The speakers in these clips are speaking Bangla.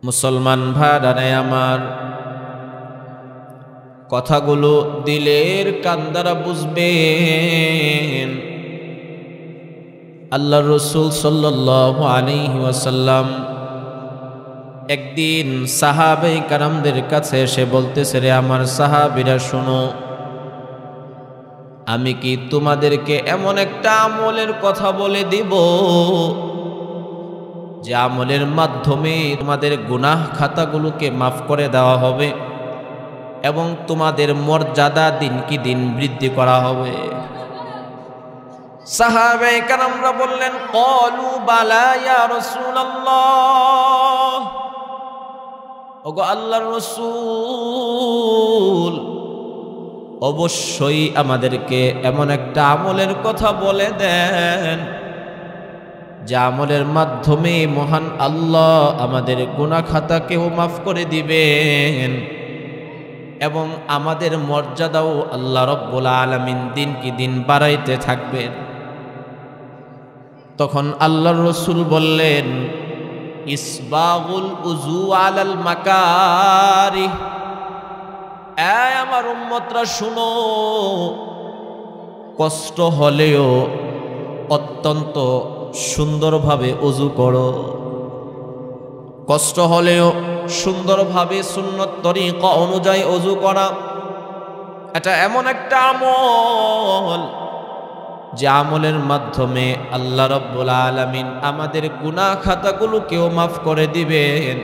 মুসলমান ভাইরা আমার, কথাগুলো দিলের কান দ্বারা বুঝবেন। আল্লাহর রাসূল সাল্লাল্লাহু আলাইহি ওয়াসাল্লাম একদিন সাহাবায়ে কেরামদের কাছে এসে বলতেছে, রে আমার সাহাবীরা শোনো, আমি কি তোমাদেরকে এমন একটা আমলের কথা বলে দিব যে আমলের মাধ্যমে তোমাদের গুনাহ খাতাগুলোকে মাফ করে দেওয়া হবে এবং তোমাদের মর্যাদা দিন কি দিন বৃদ্ধি করা হবে। সাহাবায়ে কেরামরা বললেন, ক্বালু বালা ইয়া রাসূলুল্লাহ, ওগো আল্লাহর রাসূল, অবশ্যই আমাদেরকে এমন একটা আমলের কথা বলে দেন যে আমলের মাধ্যমে মহান আল্লাহ আমাদের গুনাহ খাতাকেও মাফ করে দিবেন এবং আমাদের মর্যাদাও আল্লাহ রাব্বুল আলামিন দিন কি দিন বাড়াইতে থাকবেন। তখন আল্লাহর রাসূল বললেন, ইসবাগুল উযু আলাল মাকারিহ, এই আমার উম্মতরা শুনো, কষ্ট হলেও অত্যন্ত সুন্দরভাবে ওযু করো। কষ্ট হলেও সুন্দরভাবে সুন্নত তরিকা অনুযায়ী ওযু করা, এটা এমন একটা আমল যে আমলের মাধ্যমে আল্লাহ রাব্বুল আলামিন আমাদের গুনাহ খাতাগুলোকেও মাফ করে দিবেন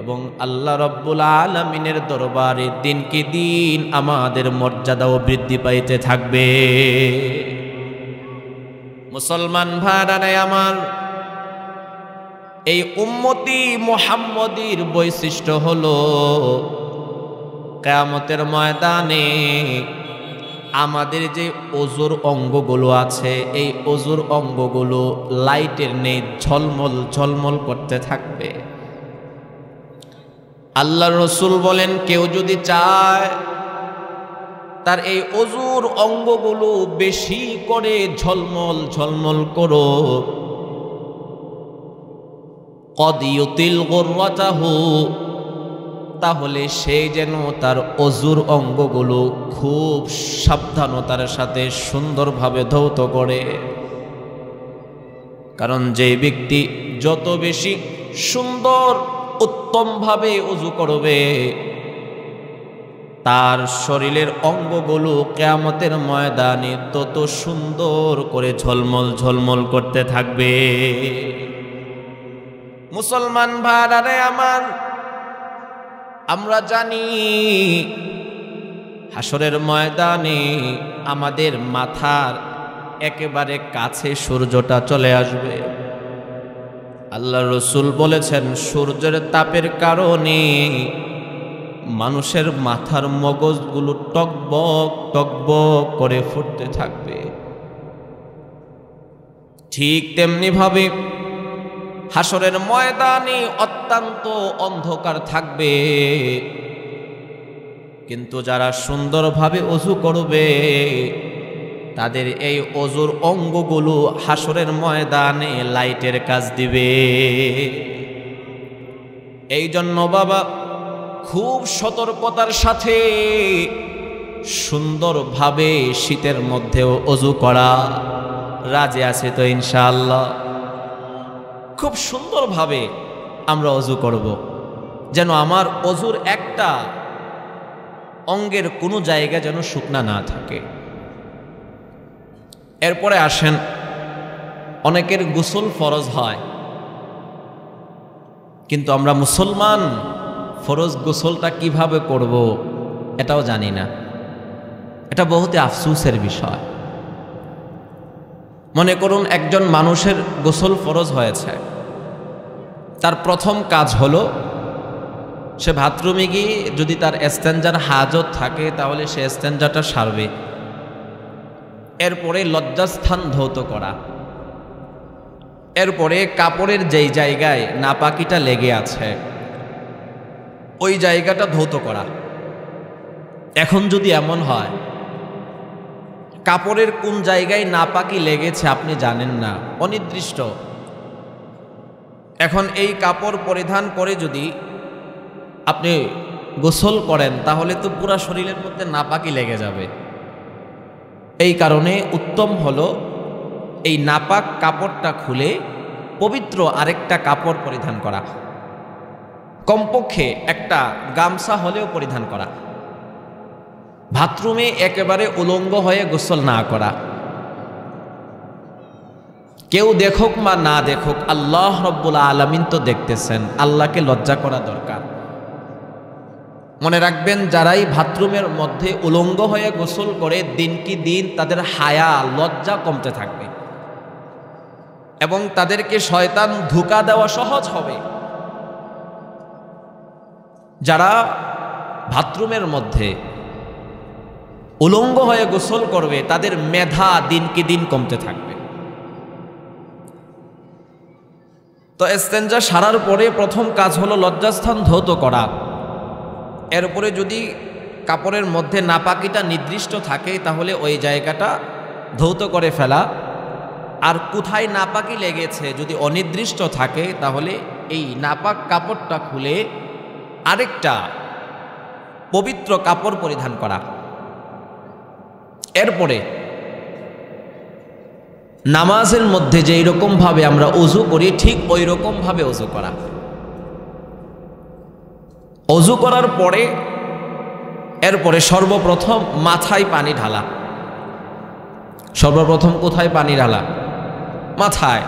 এবং আল্লাহ রাব্বুল আলামিনের দরবারে দিন কি দিন আমাদের মর্যাদাও বৃদ্ধি পাইতে থাকবে। মুসলমান ভাইরা আমার, এই উম্মতি মুহাম্মদীর বৈশিষ্ট্য হলো কিয়ামতের ময়দানে আমাদের যে ওযুর অঙ্গগুলো আছে, এই ওযুর অঙ্গগুলো লাইটের ন্যায় ঝলমল ঝলমল করতে থাকবে। আল্লাহর রাসূল বলেন, কেউ যদি চায় তার এই ওযুর অঙ্গগুলো বেশি করে ঝলমল ঝলমল করো, কদ ইউতিল গুররাতাহু, তাহলে সে যেন তার ওযুর অঙ্গগুলো খুব সাবধানতার সাথে সুন্দরভাবে ধৌত করে। কারণ যে ব্যক্তি যত বেশি সুন্দর উত্তমভাবে ওযু করবে, তার শরীরের অঙ্গগুলো কিয়ামতের ময়দানে তত সুন্দর করে ঝলমল ঝলমল করতে থাকবে। মুসলমান ভাইরা আমার, আমরা জানি হাসরের ময়দানে আমাদের মাথার একেবারে কাছে সূর্যটা চলে আসবে। আল্লাহর রাসূল বলেছেন, সূর্যের তাপের কারণে মানুষের মাথার মগজগুলো টকবক টকবক করে ফুটতে থাকবে। ঠিক তেমনি ভাবে হাসরের ময়দানে অত্যন্ত অন্ধকার থাকবে, কিন্তু যারা সুন্দরভাবে ওযু করবে তাদের এই ওযুর অঙ্গগুলো হাসরের ময়দানে লাইটের কাজ দিবে। এই জন্য বাবা, খুব সতর্কতার সাথে সুন্দরভাবে শীতের মধ্যেও ওযু করা। রাজি আছে তো ইনশাআল্লাহ? খুব সুন্দরভাবে আমরা ওযু করব, যেন আমার ওযুর একটা অঙ্গের কোনো জায়গা যেন শুকনা না থাকে। এরপরে আসেন, অনেকের গোসল ফরজ হয়, কিন্তু আমরা মুসলমান ফরজ গোসলটা কিভাবে করব এটাও জানি না। এটা বহুতে আফসোসের বিষয়। মনে করুন একজন মানুষের গোসল ফরজ হয়েছে, তার প্রথম কাজ হলো সে বাথরুমে গিয়ে যদি তার ইস্তেঞ্জার হাজত থাকে তাহলে সে ইস্তেঞ্জাটা সারবে। এরপরে লজ্জাস্থান ধৌত করা, এরপরে কাপড়ের যেই জায়গায় নাপাকিটা লেগে আছে ওই জায়গাটা ধৌত করা। এখন যদি এমন হয় কাপড়ের কোন জায়গায় নাপাকি লেগেছে আপনি জানেন না, অনির্দিষ্ট, এখন এই কাপড় পরিধান করে যদি আপনি গোসল করেন তাহলে তো পুরা শরীরের মধ্যে নাপাকি লেগে যাবে। এই কারণে উত্তম হলো এই নাপাক কাপড়টা খুলে পবিত্র আরেকটা কাপড় পরিধান করা, কমপক্ষে একটা গামছা হলেও পরিধান করা, বাথরুমে একেবারে উলঙ্গ হয়ে গোসল না করা। কেউ দেখুক বা না দেখুক, আল্লাহ রব্বুল আলামিন তো দেখতেছেন, আল্লাহকে লজ্জা করা দরকার। মনে রাখবেন, যারাই বাথরুমের মধ্যে উলঙ্গ হয়ে গোসল করে দিন কি দিন তাদের হায়া লজ্জা কমতে থাকবে এবং তাদেরকে শয়তান ধোঁকা দেওয়া সহজ হবে। যারা বাথরুমের মধ্যে উলঙ্গ হয়ে গোসল করবে তাদের মেধা দিন কি দিন কমতে থাকবে। তো ইস্তেঞ্জা সারার পরে প্রথম কাজ হলো লজ্জাস্থান ধৌত করা। এরপরে যদি কাপড়ের মধ্যে নাপাকিটা নির্দিষ্ট থাকে তাহলে ওই জায়গাটা ধৌত করে ফেলা, আর কোথায় নাপাকি লেগেছে যদি অনির্দিষ্ট থাকে তাহলে এই নাপাক কাপড়টা খুলে আরেকটা পবিত্র কাপড় পরিধান করা। এরপরে নামাজের মধ্যে যেই রকম ভাবে আমরা ওযু করি ঠিক ওই রকম ভাবে ওযু করা। ওযু করার পরে এরপরে সর্বপ্রথম মাথায় পানি ঢালা। সর্বপ্রথম কোথায় পানি ঢালা? মাথায়।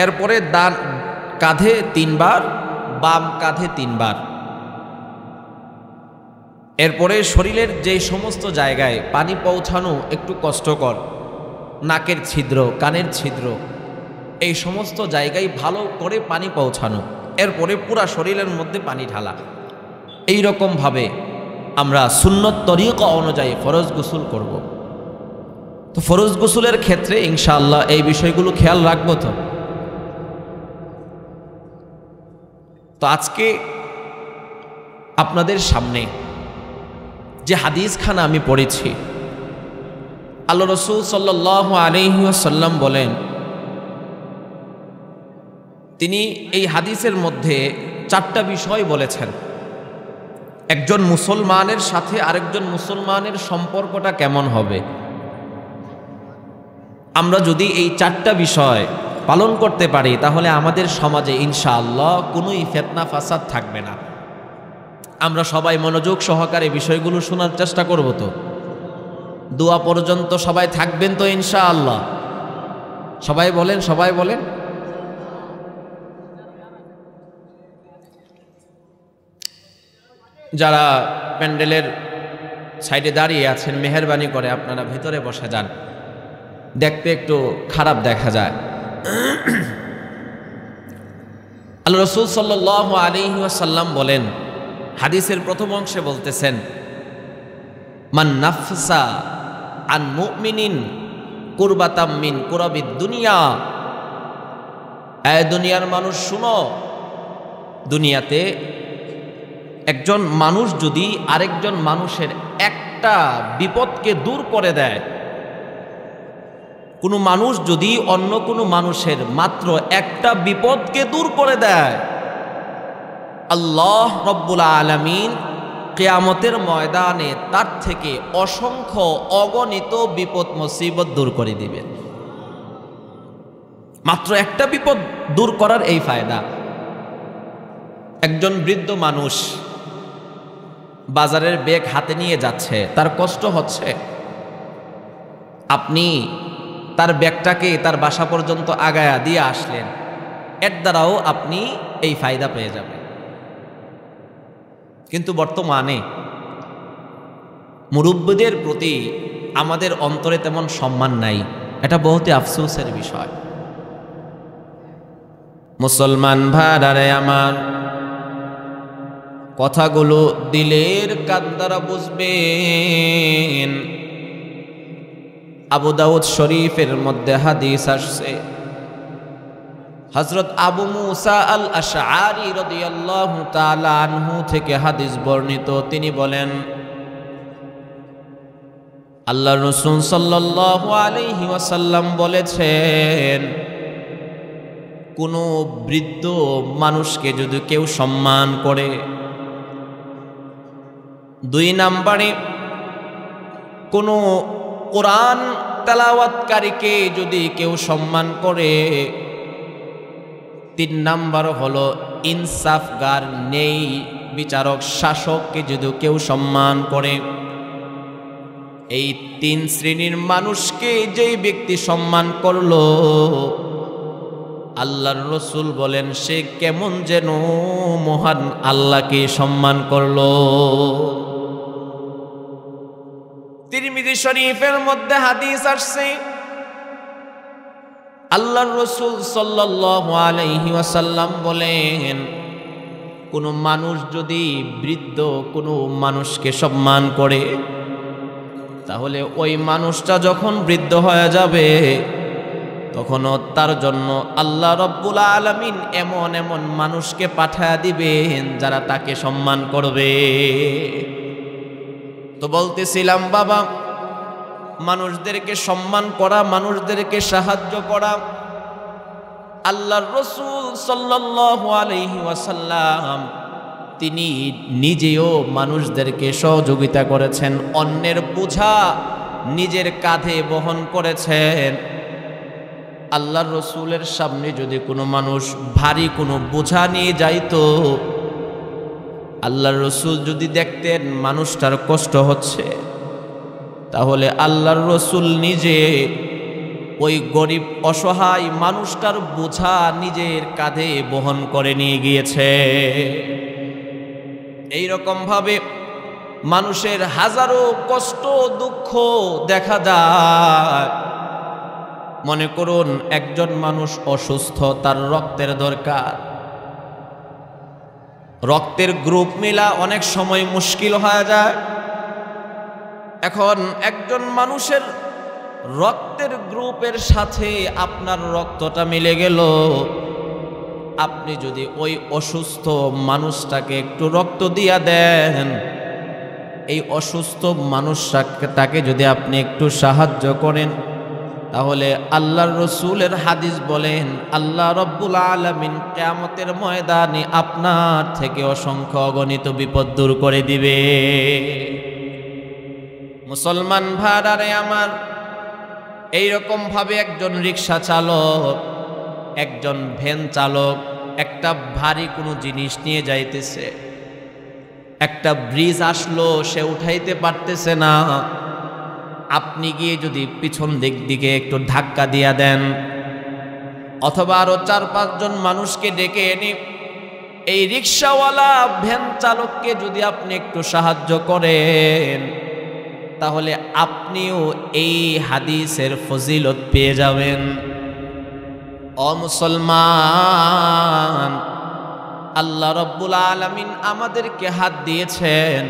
এরপরে ডান কাঁধে 3 বার, বাম কাঁধে 3 বার। এরপরে শরীরের যে সমস্ত জায়গায় পানি পৌঁছানো একটু কষ্টকর, নাকের ছিদ্র, কানের ছিদ্র, এই সমস্ত জায়গায় ভালো করে পানি পৌঁছানো। এরপরে পুরা শরীরের মধ্যে পানি ঢালা। এই রকম ভাবে আমরা সুন্নত তরিকা অনুযায়ী ফরজ গোসল করব। তো ফরজ গোসলের ক্ষেত্রে ইনশাআল্লাহ এই বিষয়গুলো খেয়াল রাখবো। তো আজকে আপনাদের সামনে যে হাদিসখানা আমি পড়েছি, আল্লাহ রাসূল সাল্লাল্লাহু আলাইহি ওয়াসাল্লাম বলেন, তিনি এই হাদিসের মধ্যে 4টা বিষয় বলেছেন। একজন মুসলমানের সাথে আরেকজন মুসলমানের সম্পর্কটা কেমন হবে। আমরা যদি এই 4টা বিষয় পালন করতে পারি তাহলে আমাদের সমাজে ইনশাআল্লাহ কোনোই ফিতনা ফাসাদ থাকবে না। আমরা সবাই মনোযোগ সহকারে বিষয়গুলো শোনার চেষ্টা করব। তো দোয়া পর্যন্ত সবাই থাকবেন তো ইনশাআল্লাহ? সবাই বলেন, সবাই বলেন। যারা প্যান্ডেলের সাইডে দাঁড়িয়ে আছেন মেহেরবানি করে আপনারা ভিতরে বসে যান, দেখতে একটু খারাপ দেখা যায়। আল্লাহ রাসূল সাল্লাল্লাহু আলাইহি ওয়াসাল্লাম বলেন, হাদিসের প্রথম অংশে বলতেছেন, মান নাফসা আন মুমিনিন কুরবাতাম মিন কুরাবিদ দুনিয়া। এই দুনিয়ার মানুষ শুনো, দুনিয়াতে একজন মানুষ যদি আরেকজন মানুষের একটা বিপদকে দূর করে দেয়, কোনো মানুষ যদি অন্য কোনো মানুষের মাত্র একটা বিপদকে দূর করে দেয়, আল্লাহ রব্বুল আলামিন কিয়ামতের ময়দানে তার থেকে অসংখ্য অগণিত বিপদ মুসিবত দূর করে দিবেন। মাত্র একটা বিপদ দূর করার এই ফায়দা। একজন বৃদ্ধ মানুষ বাজারের ব্যাগ হাতে নিয়ে যাচ্ছে, তার কষ্ট হচ্ছে, আপনি তার ব্যাগটাকে তার বাসা পর্যন্ত আগায়া দিয়ে আসলেন, এর দ্বারাও আপনি এই ফায়দা পেয়ে যাবেন। কিন্তু বর্তমানে মুরব্বিদের প্রতি আমাদের অন্তরে তেমন সম্মান নাই, এটা বহুতই আফসোসের বিষয়। মুসলমান ভাইরা আমার, কথাগুলো দিলের কান দ্বারা বুঝবেন। আবু দাউদ শরীফের মধ্যে হাদিস আসছে, হযরত আবু মুসা আল আশআরী রাদিয়াল্লাহু তাআলা আনহু থেকে হাদিস বর্ণিত। তিনি বলেন, আল্লাহর রাসূল সাল্লাল্লাহু আলাইহি ওয়াসাল্লাম বলেছেন, কোনো বৃদ্ধ মানুষকে যদি কেউ সম্মান করে, 2 নম্বরে কোনো কোরআন তেলাওয়াতকারীকে যদি কেউ সম্মান করে, 3 নম্বর হলো ইনসাফগার নেই বিচারক শাসককে যদি কেউ সম্মান করে। এই 3 শ্রেণীর মানুষকে যেই ব্যক্তি সম্মান করলো, আল্লাহর রসুল বলেন সে কেমন যেন মহান আল্লাহকে সম্মান করলো। তিরমিজি শরীফের মধ্যে হাদিস আসছে, আল্লাহর রসুল সাল্লাল্লাহু আলাইহি ওয়াসাল্লাম বলেন, কোনো মানুষ যদি বৃদ্ধ কোনো মানুষকে সম্মান করে, তাহলে ওই মানুষটা যখন বৃদ্ধ হয়ে যাবে তখনও তার জন্য আল্লাহ রব্বুল আলামিন এমন এমন মানুষকে পাঠায় দিবেন যারা তাকে সম্মান করবে। তো বলতেছিলাম বাবা, মানুষদেরকে সম্মান করা, মানুষদেরকে সাহায্য করা, আল্লাহর রাসূল সাল্লাল্লাহু আলাইহি ওয়াসাল্লাম তিনি নিজেও মানুষদেরকে সহযোগিতা করেছেন, অন্যের বোঝা নিজের কাঁধে বহন করেছেন। আল্লাহর রসুলের সামনে যদি কোনো মানুষ ভারী কোনো বোঝা নিয়ে যাইতো, আল্লাহর রসুল যদি দেখতেন মানুষটার কষ্ট হচ্ছে, তাহলে আল্লাহর রসুল নিজে ওই গরিব অসহায় মানুষটার বোঝা নিজের কাঁধে বহন করে নিয়ে গিয়েছে। এইরকম ভাবে মানুষের হাজারো কষ্ট দুঃখ দেখা যায়। মনে করুন একজন মানুষ অসুস্থ, তার রক্তের দরকার, রক্তের গ্রুপ মিলা অনেক সময় মুশকিল হয়ে যায়। এখন একজন মানুষের রক্তের গ্রুপের সাথে আপনার রক্তটা মিলে গেল, আপনি যদি ওই অসুস্থ মানুষটাকে একটু রক্ত দিয়া দেন, এই অসুস্থ মানুষটাকে যদি আপনি একটু সাহায্য করেন, তাহলে আল্লাহর রসুলের হাদিস বলেন আল্লাহ রব্বুল আলামিন কিয়ামতের ময়দানে আপনার থেকে অসংখ্য অগণিত বিপদ দূর করে দিবে। মুসলমান ভাইরারে আমার, এইরকম ভাবে একজন রিক্সা চালক, একজন ভ্যান চালক একটা ভারী কোনো জিনিস নিয়ে যাইতেছে, একটা ব্রিজ আসলো, সে উঠাইতে পারতেছে না, আপনি গিয়ে যদি পিছন দিক দিকে একটু ধাক্কা দিয়া দেন, অথবা আরো 4-5 জন মানুষকে ডেকে এনে এই রিক্সাওয়ালা ভ্যান চালককে যদি আপনি একটু সাহায্য করেন, তাহলে আপনিও এই হাদিসের ফজিলত পেয়ে যাবেন। ও মুসলমান, আল্লাহ রব্বুল আলামিন আমাদেরকে হাত দিয়েছেন,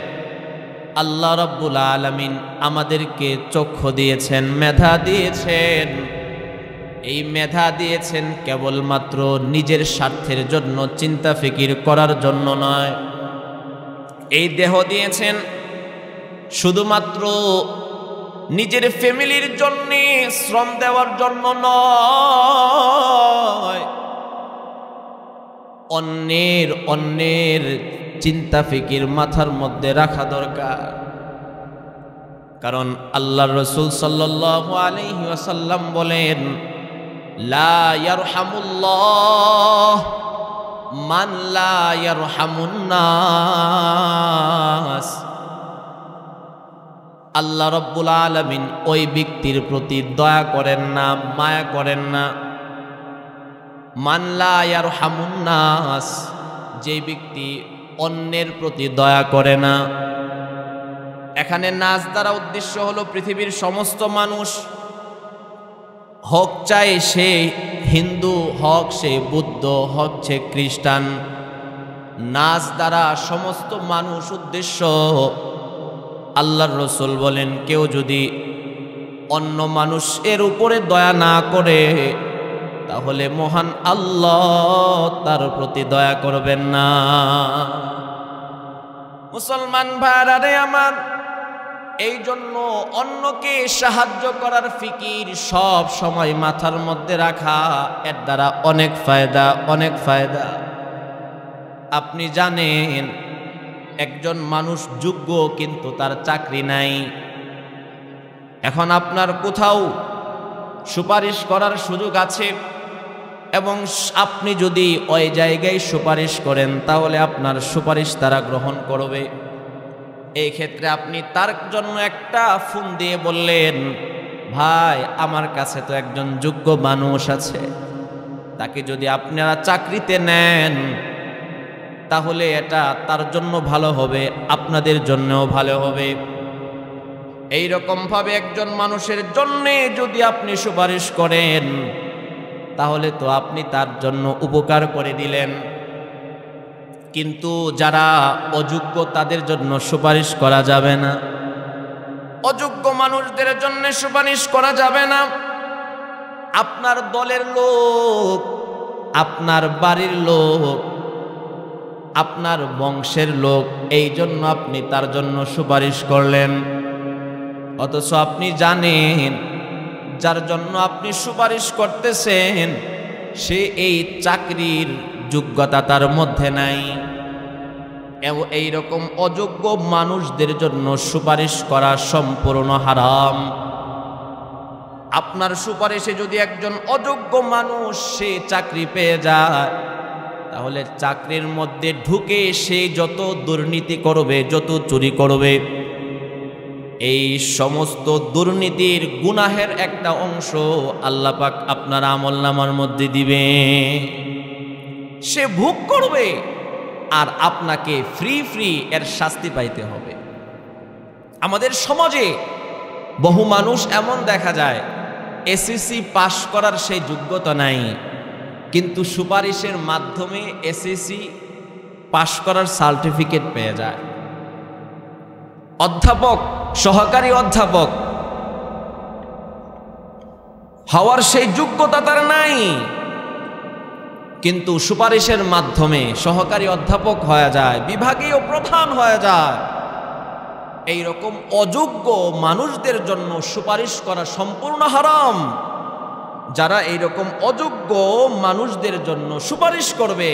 আল্লাহ রব্বুল আলামিন আমাদেরকে চক্ষু দিয়েছেন, মেধা দিয়েছেন। এই মেধা দিয়েছেন কেবলমাত্র নিজের স্বার্থের জন্য, চিন্তা ফিকির করার জন্য নয়। এই দেহ দিয়েছেন শুধুমাত্র নিজের ফ্যামিলির জন্য শ্রম দেওয়ার জন্য নয়, অন্যের চিন্তা ফিকির মাথার মধ্যে রাখা দরকার। কারণ আল্লাহর রাসূল সাল্লাল্লাহু আলাইহি ওয়াসাল্লাম বলেন, লা ইয়ারহামুল্লাহ মান লা ইয়ারহামুন নাস। আল্লাহ রব্বুল আলামিন ওই ব্যক্তির প্রতি দয়া করেন না, মায়া করেন না। মান লা ইয়ারহামুন নাস, যে ব্যক্তি অন্যের প্রতি দয়া করে না। এখানে নাস দ্বারা উদ্দেশ্য হলো পৃথিবীর সমস্ত মানুষ, হক চাই সে হিন্দু, হক সে বুদ্ধ, হক সে খ্রিস্টান। নাস দ্বারা সমস্ত মানুষ উদ্দেশ্য। আল্লাহর রাসূল বলেন, কেউ যদি অন্য মানুষের উপরে দয়া না করে, তাহলে মহান আল্লাহ তার প্রতি দয়া করবেন না। মুসলমান ভাইরা রে আমার, এই জন্য অন্যকে সাহায্য করার ফিকির সব সময় মাথার মধ্যে রাখা, এর দ্বারা অনেক ফায়দা, অনেক ফায়দা। আপনি জানেন একজন মানুষ যোগ্য কিন্তু তার চাকরি নাই। এখন আপনার কোথাও সুপারিশ করার সুযোগ আছে এবং আপনি যদি ওই জায়গায় সুপারিশ করেন তাহলে আপনার সুপারিশ তারা গ্রহণ করবে। এই ক্ষেত্রে আপনি তার জন্য একটা ফোন দিয়ে বললেন, ভাই আমার কাছে তো একজন যোগ্য মানুষ আছে, তাকে যদি আপনারা চাকরিতে নেন তাহলে এটা তার জন্য ভালো হবে, আপনাদের জন্যও ভালো হবে। এই রকম ভাবে একজন মানুষের জন্যে যদি আপনি সুপারিশ করেন তাহলে তো আপনি তার জন্য উপকার করে দিলেন। কিন্তু যারা অযোগ্য তাদের জন্য সুপারিশ করা যাবে না, অযোগ্য মানুষদের জন্য সুপারিশ করা যাবে না। আপনার দলের লোক, আপনার বাড়ির লোক, আপনার বংশের লোক, এই জন্য আপনি তার জন্য সুপারিশ করলেন, অথচ আপনি জানেন যার জন্য আপনি সুপারিশ করতেছেন সে এই চাকরির যোগ্যতা তার মধ্যে নাই। এই রকম অযোগ্য মানুষদের জন্য সুপারিশ করা সম্পূর্ণ হারাম। আপনার সুপারিশে যদি একজন অযোগ্য মানুষ সে চাকরি পেয়ে যায় তাহলে চাকরির মধ্যে ঢুকে সে যত দুর্নীতি করবে, যত চুরি করবে, এই সমস্ত দুর্নীতির গুনাহের একটা অংশ আল্লাহ পাক আপনার আমলনামার মধ্যে দিবে। সে ভোগ করবে আর আপনাকে ফ্রি ফ্রি এর শাস্তি পাইতে হবে। আমাদের সমাজে বহু মানুষ এমন দেখা যায় এসএসসি পাশ করার সেই যোগ্যতা নাই, কিন্তু সুপারিশের মাধ্যমে এসএসসি পাশ করার সার্টিফিকেট পেয়ে যায়। অধ্যাপক, সহকারী অধ্যাপক হওয়ার সেই যোগ্যতা তার নাই, কিন্তু সুপারিশের মাধ্যমে সহকারী অধ্যাপক হয়ে যায়, বিভাগীয় প্রধান হয়ে যায়। এই রকম অযোগ্য মানুষদের জন্য সুপারিশ করা সম্পূর্ণ হারাম। যারা এই রকম অযোগ্য মানুষদের জন্য সুপারিশ করবে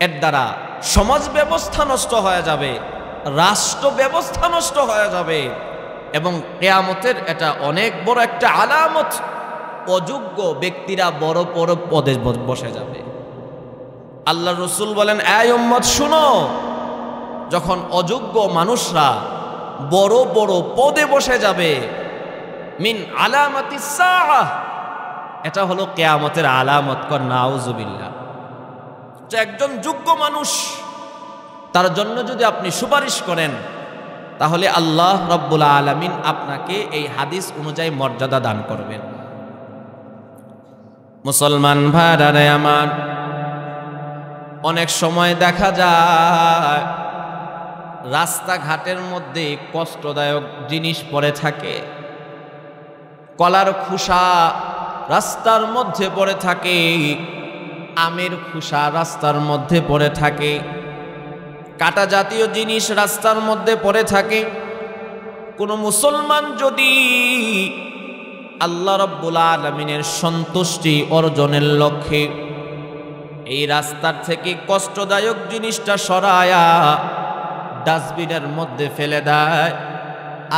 এর দ্বারা সমাজ ব্যবস্থা নষ্ট হয়ে যাবে, রাষ্ট্র ব্যবস্থা নষ্ট হয়ে যাবে এবং কিয়ামতের এটা অনেক বড় একটা আলামত। অযোগ্য ব্যক্তিরা বড় বড় পদে বসে যাবে। আল্লাহ রসুল বলেন, এই উম্মত শুনো, যখন অযোগ্য মানুষরা বড় বড় পদে বসে যাবে, মিন আলামাতিস সাআহ, এটা হলো কিয়ামতের আলামত। কর নাউজুবিল্লাহ। যে একজন যোগ্য মানুষ তার জন্য যদি আপনি সুপারিশ করেন তাহলে আল্লাহ রাব্বুল আলামিন আপনাকে এই হাদিস অনুযায়ী মর্যাদা দান করবেন। মুসলমান ভাইরা আমার, অনেক সময় দেখা যায় রাস্তাঘাটের মধ্যে কষ্টদায়ক জিনিস পড়ে থাকে। কলার খোসা রাস্তার মধ্যে পড়ে থাকে, আমের খোসা রাস্তার মধ্যে পড়ে থাকে, কাটা জাতীয় জিনিস রাস্তার মধ্যে পড়ে থাকে। কোনো মুসলমান যদি আল্লাহ রাব্বুল আলামিনের সন্তুষ্টি অর্জনের লক্ষ্যে এই রাস্তার থেকে কষ্টদায়ক জিনিসটা সরায়া ডাস্টবিনের মধ্যে ফেলে দেয়,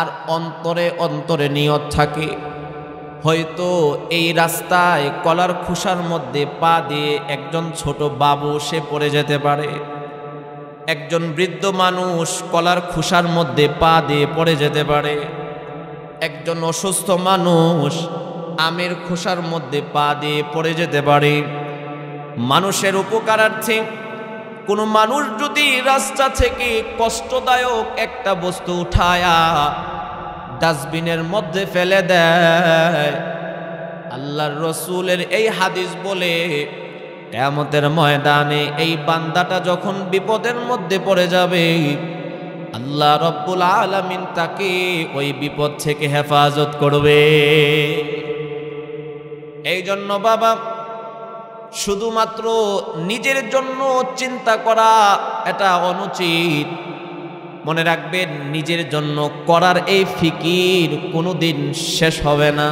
আর অন্তরে অন্তরে নিয়ত থাকে হয়তো এই রাস্তায় কলার খোসার মধ্যে পা দিয়ে একজন ছোট বাবু সে পড়ে যেতে পারে, একজন বৃদ্ধ মানুষ কলার খোসার মধ্যে পা দিয়ে পড়ে যেতে পারে, একজন অসুস্থ মানুষ আমের খোসার মধ্যে পা দিয়ে পড়ে যেতে পারে। মানুষের উপকারার্থে কোনো মানুষ যদি রাস্তা থেকে কষ্টদায়ক একটা বস্তু উঠায়া ডাস্টবিনের মধ্যে ফেলে দেয়, আল্লাহর রসুলের এই হাদিস বলে কিয়ামতের ময়দানে এই বান্দাটা যখন বিপদের মধ্যে পড়ে যাবে, আল্লাহ রাব্বুল আলামিন তাকে ওই বিপদ থেকে হেফাজত করবে। এই জন্য বাবা, শুধুমাত্র নিজের জন্য চিন্তা করা এটা অনুচিত। মনে রাখবেন, নিজের জন্য করার এই ফিকির কোনোদিন শেষ হবে না।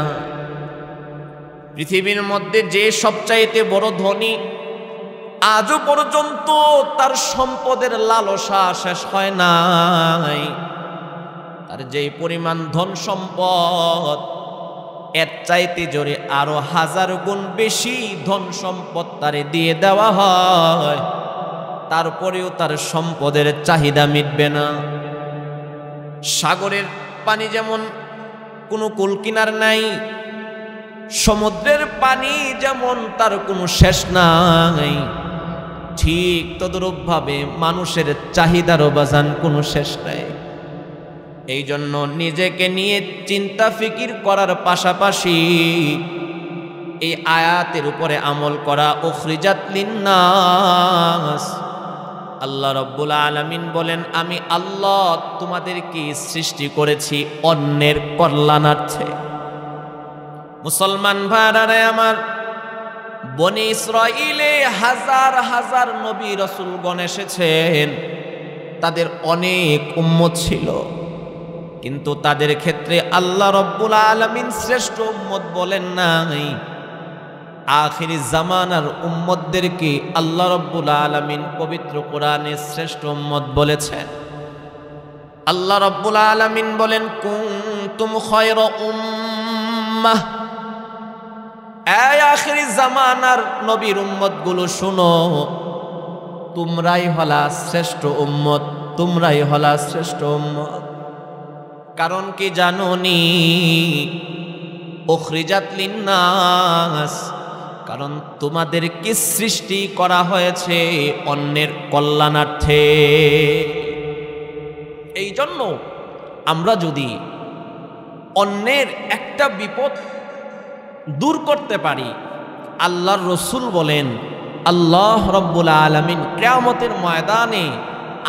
পৃথিবীর মধ্যে যে সবচাইতে বড় ধনী, আজও পর্যন্ত তার সম্পদের লালসা শেষ হয় নাই। তার যেই পরিমাণ ধন সম্পদ, এর চাইতে জোরে আরো 1000 গুণ বেশি ধন সম্পদ তারে দিয়ে দেওয়া হয়, তারপরেও তার সম্পদের চাহিদা মিটবে না। সাগরের পানি যেমন কোনো কুল কিনার নাই, সমুদ্রের পানি যেমন তার কোনো শেষ নাই, ঠিক তদ্রূপভাবে মানুষের চাহিদারও বাজান কোনো শেষ নাই। এই জন্য নিজেকে নিয়ে চিন্তা ফিকির করার পাশাপাশি এই আয়াতের উপরে আমল করা। উখরিজাত লিন্নাস, আল্লাহ রাব্বুল আলামিন বলেন, আমি আল্লাহ তোমাদেরকে সৃষ্টি করেছি অন্যের কল্যাণার্থে। মুসলমান ভাইরা আমার, বনি ইসরাইলে হাজার হাজার নবী রাসূলগণ এসেছেন, তাদের অনেক উম্মত ছিল, কিন্তু তাদের ক্ষেত্রে আল্লাহ রাব্বুল আলামিন শ্রেষ্ঠ উম্মত বলেন নাই। আখিরি জামানার উম্মতদেরকে আল্লাহ রাব্বুল আলামিন পবিত্র কোরআনে শ্রেষ্ঠ উম্মত বলেছেন। আল্লাহ রাব্বুল আলামিন বলেন, কুনতুম খায়রা উম্মাহ, এই আখিরি জামানার নবীর উম্মতগুলো শুনো, তোমরাই হলা শ্রেষ্ঠ উম্মত, তোমরাই হলা শ্রেষ্ঠ উম্মত। কারণ কি জানোনি? উখরিজাত লিন্নাস, কারণ তোমাদেরকে সৃষ্টি করা হয়েছে অন্যের কল্যাণার্থে। এই জন্য আমরা যদি অন্যের একটা বিপদ দূর করতে পারি, আল্লাহর রাসূল বলেন, আল্লাহ রাব্বুল আলামিন কিয়ামতের ময়দানে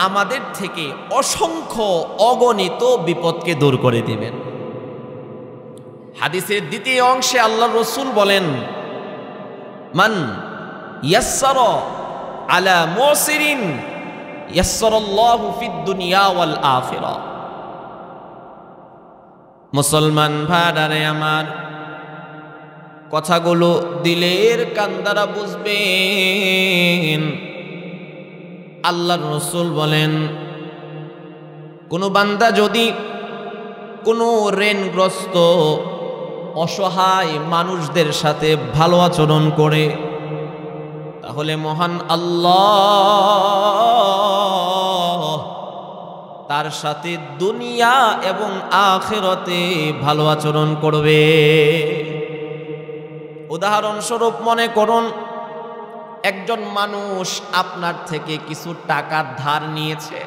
আমাদের থেকে অসংখ্য অগণিত বিপদকে দূর করে দিবেন। হাদিসের দ্বিতীয় অংশে আল্লাহর রাসূল বলেন, মান ইয়াসসারা আলা মুসিরিন ইয়াসসারাল্লাহু ফিদ দুনিয়া ওয়াল আখিরা। মুসলমান ভাইরা আমার, কথাগুলো দিলের কান দ্বারা বুঝবেন। আল্লাহর রাসূল বলেন, কোন বান্দা যদি কোনো ঋণগ্রস্ত অসহায় মানুষদের সাথে ভালো আচরণ করে, তাহলে মহান আল্লাহ তার সাথে দুনিয়া এবং আখিরাতে ভালো আচরণ করবে। উদাহরণস্বরূপ মনে করুন, একজন মানুষ আপনার থেকে কিছু টাকা ধার নিয়েছে।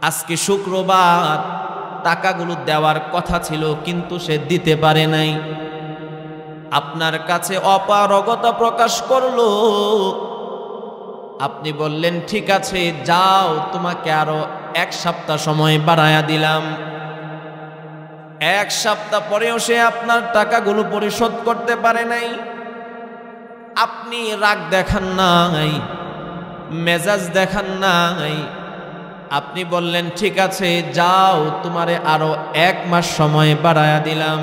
আজকে শুক্রবার, টাকাগুলো দেওয়ার কথা ছিল কিন্তু সে দিতে পারে নাই। আপনার কাছে অপারগতা প্রকাশ করলো। আপনি বললেন, ঠিক আছে যাও, তোমাকে আরো 1 সপ্তাহ সময় বাড়ায়া দিলাম। 1 সপ্তাহ পরেও সে আপনার টাকাগুলো পরিশোধ করতে পারে নাই। আপনি রাগ দেখান নাই, মেজাজ দেখান নাই। আপনি বললেন, ঠিক আছে যাও, তোমারে আরো 1 মাস সময় বাড়ায়া দিলাম।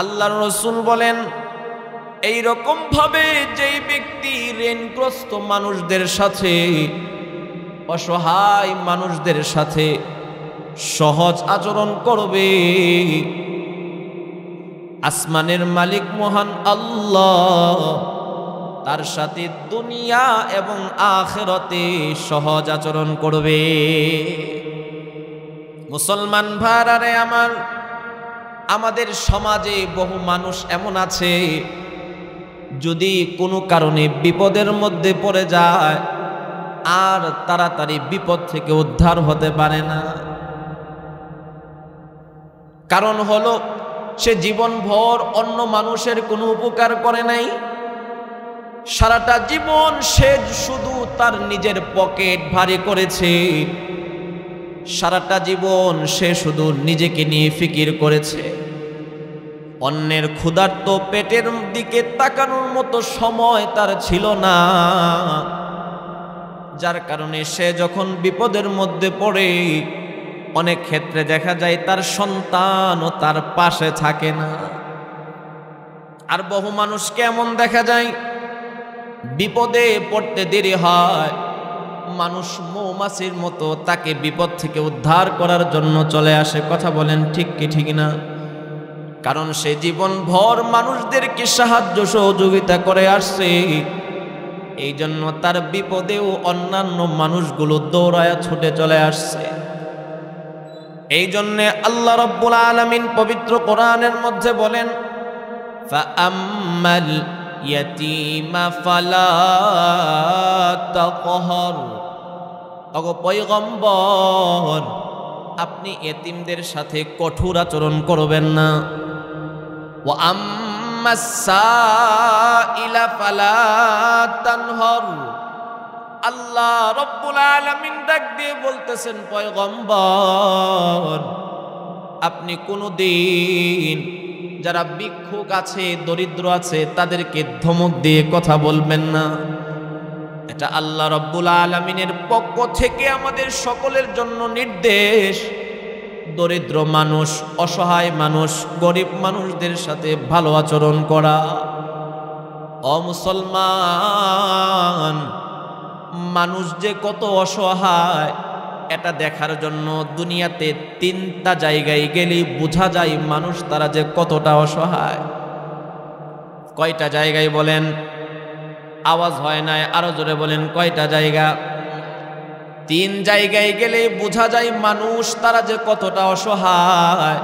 আল্লাহর রাসূল বলেন, এই রকম ভাবে যেই ব্যক্তি ঋণগ্রস্ত মানুষদের সাথে, অসহায় মানুষদের সাথে সহজ আচরণ করবে, আসমানের মালিক মহান আল্লাহ তার সাথে দুনিয়া এবং আখিরাতে সহজ আচরণ করবে। মুসলমান ভাইরা আমার, আমাদের সমাজে বহু মানুষ এমন আছে, যদি কোনো কারণে বিপদের মধ্যে পড়ে যায় আর তাড়াতাড়ি বিপদ থেকে উদ্ধার হতে পারে না। কারণ হলো, সে জীবনভর অন্য মানুষের কোনো উপকার করে নাই। সারাটা জীবন সে শুধু তার নিজের পকেট ভারী করেছে। সারাটা জীবন সে শুধু নিজেকে নিয়ে ফিকির করেছে। অন্যের ক্ষুধার্ত পেটের দিকে তাকানোর মতো সময় তার ছিল না। যার কারণে সে যখন বিপদের মধ্যে পড়ে অনেক ক্ষেত্রে দেখা যায় তার সন্তানও তার পাশে থাকে না। আর বহু মানুষকে এমন দেখা যায় বিপদে পড়তে দেরি হয়, মানুষ মৌমাছির মতো তাকে বিপদ থেকে উদ্ধার করার জন্য চলে আসে। কথা বলেন ঠিক কি ঠিক না? কারণ সে জীবনভর মানুষদেরকে সাহায্য সহযোগিতা করে আসছে, এই জন্য তার বিপদেও অন্যান্য মানুষগুলো দৌড়ায়া ছুটে চলে আসছে। এই জন্যে আল্লাহ রাব্বুল আলামিন পবিত্র কোরআনের মধ্যে বলেন, ফাআম্মাল ইয়াতীমা ফালা তাকহার। ওগো পয়গম্বর, আপনি এতিমদের সাথে কঠোর আচরণ করবেন না। ওয়া আম্মাস সাইলা ফালা তানহার। আল্লাহ রাব্বুল আলামিন ডাক দিয়ে বলতেছেন, পয়গম্বর আপনি কোনদিন যারা ভিক্ষুক আছে, দরিদ্র আছে, তাদেরকে ধমক দিয়ে কথা বলবেন না। এটা আল্লাহ রাব্বুল আলামিনের পক্ষ থেকে আমাদের সকলের জন্য নির্দেশ। দরিদ্র মানুষ, অসহায় মানুষ, গরিব মানুষদের সাথে ভালো আচরণ করা। ও মুসলমান, মানুষ যে কত অসহায় এটা দেখার জন্য দুনিয়াতে 3টা জায়গায় গেলেই বোঝা যায় মানুষ তারা যে কতটা অসহায়। কয়টা জায়গায় বলেন? আওয়াজ হয় নাই, আরো জোরে বলেন কয়টা জায়গা? 3 জায়গায় গেলেই বোঝা যায় মানুষ তারা যে কতটা অসহায়।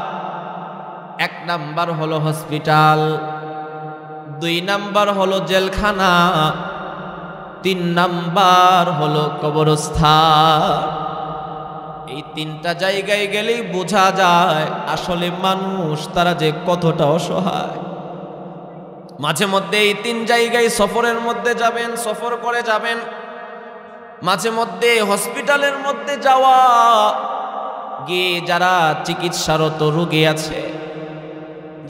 1 নাম্বার হলো হসপিটাল, 2 নাম্বার হলো জেলখানা, 3 নাম্বার হলো কবরস্থান। এই 3টা জায়গায় গেলেই বোঝা যায় আসলে মানুষ তারা যে কতটা অসহায়। মাঝে মধ্যে এই 3 জায়গায় সফরের মধ্যে যাবেন, সফর করে যাবেন। মাঝে মধ্যে হসপিটালের মধ্যে যাওয়া, গিয়ে যারা চিকিৎসারত রোগী আছে,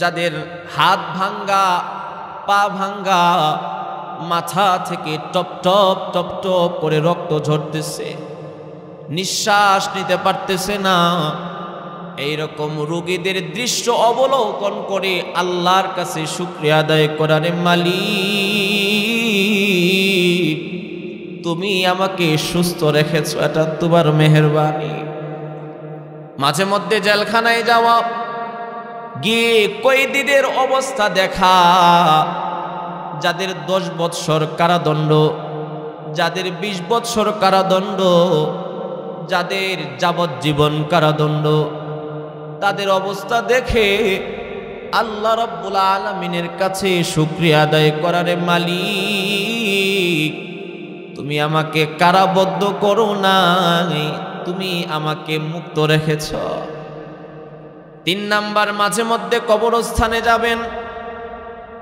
যাদের হাত ভাঙ্গা, পা ভাঙ্গা, মাথা থেকে টপ টপ টপ টপ করে রক্ত ঝরতেছে, নিঃশ্বাস নিতে পারতেছে না, এইরকম রোগীদের দৃশ্য অবলোকন করে আল্লাহর কাছে শুকরিয়া আদায় করার, মালিক তুমি আমাকে সুস্থ রেখেছো, এটা তোমার মেহেরবানি। মাঝে মধ্যে জেলখানায় যাওয়া, গিয়ে কয়েদিদের অবস্থা দেখা, যাদের 10 বৎসর কারাদণ্ড, যাদের 20 বৎসর কারাদণ্ড, যাদের যাবজ্জীবন কারাদণ্ড, তাদের অবস্থা দেখে আল্লাহ রাব্বুল আলামিনের কাছে শুকরিয়া আদায় করার, মালিক তুমি আমাকে কারাবদ্ধ করো নাই, তুমি আমাকে মুক্ত রেখেছ। 3 নাম্বার, মাঝে মধ্যে কবরস্থানে যাবেন,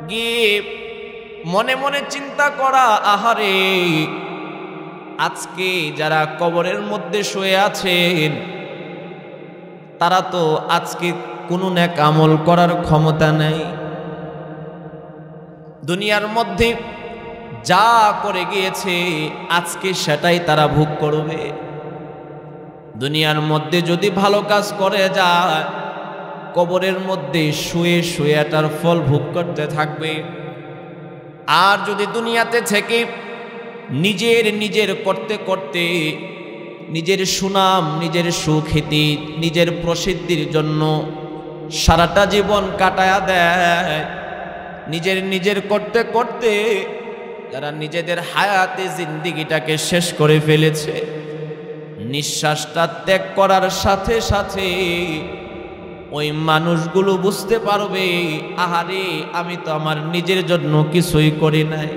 গিয়ে মনে মনে চিন্তা করা, আহারে আজকে যারা কবরের মধ্যে শুয়ে আছেন তারা তো আজকে কোনো নেক আমল করার ক্ষমতা নেই। দুনিয়ার মধ্যে যা করে গিয়েছে আজকে সেটাই তারা ভোগ করবে। দুনিয়ার মধ্যে যদি ভালো কাজ করে যায়, কবরের মধ্যে শুয়ে শুয়ে এটার ফল ভোগ করতে থাকবে। আর যদি দুনিয়াতে থেকে নিজের করতে করতে নিজের সুনাম, নিজের সুখ্যাতি, নিজের প্রসিদ্ধির জন্য সারাটা জীবন কাটায়া দেয়, নিজের করতে করতে যারা নিজেদের হায়াতে জিন্দিগিটাকে শেষ করে ফেলেছে, নিঃশ্বাসটা ত্যাগ করার সাথে সাথে ওই মানুষগুলো বুঝতে পারবে, আহারে আমি তো আমার নিজের জন্য কিছুই করি নাই,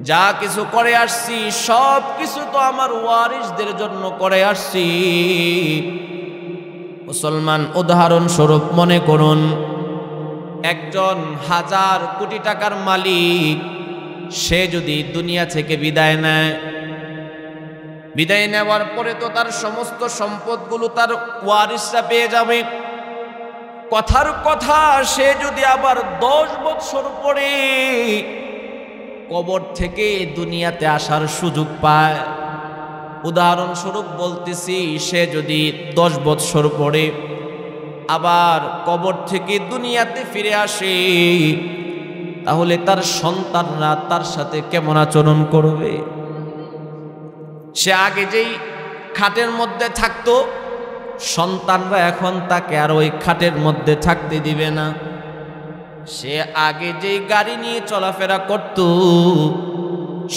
যা কিছু করে আসছি সব কিছু তো আমার ওয়ারিসদের জন্য করে আসছি। মুসলমান, উদাহরণস্বরূপ মনে করুন একজন 1000 কোটি টাকার মালিক, সে যদি দুনিয়া থেকে বিদায় নেয়, বিদায় নেওয়ার পরে তো তার সমস্ত সম্পদগুলো তার ওয়ারিসরা পেয়ে যাবে। কথার কথা, সে যদি আবার 10 বছর পরে কবর থেকে দুনিয়াতে আসার সুযোগ পায়। উদাহরণস্বরূপ বলতেছি, সে যদি 10 বৎসর পরে আবার কবর থেকে দুনিয়াতে ফিরে আসে, তাহলে তার সন্তানরা তার সাথে কেমন আচরণ করবে? সে আগে যেই খাটের মধ্যে থাকতো, সন্তানরা এখন তাকে আর ওই খাটের মধ্যে থাকতে দিবে না। সে আগে যেই গাড়ি নিয়ে চলাফেরা করত,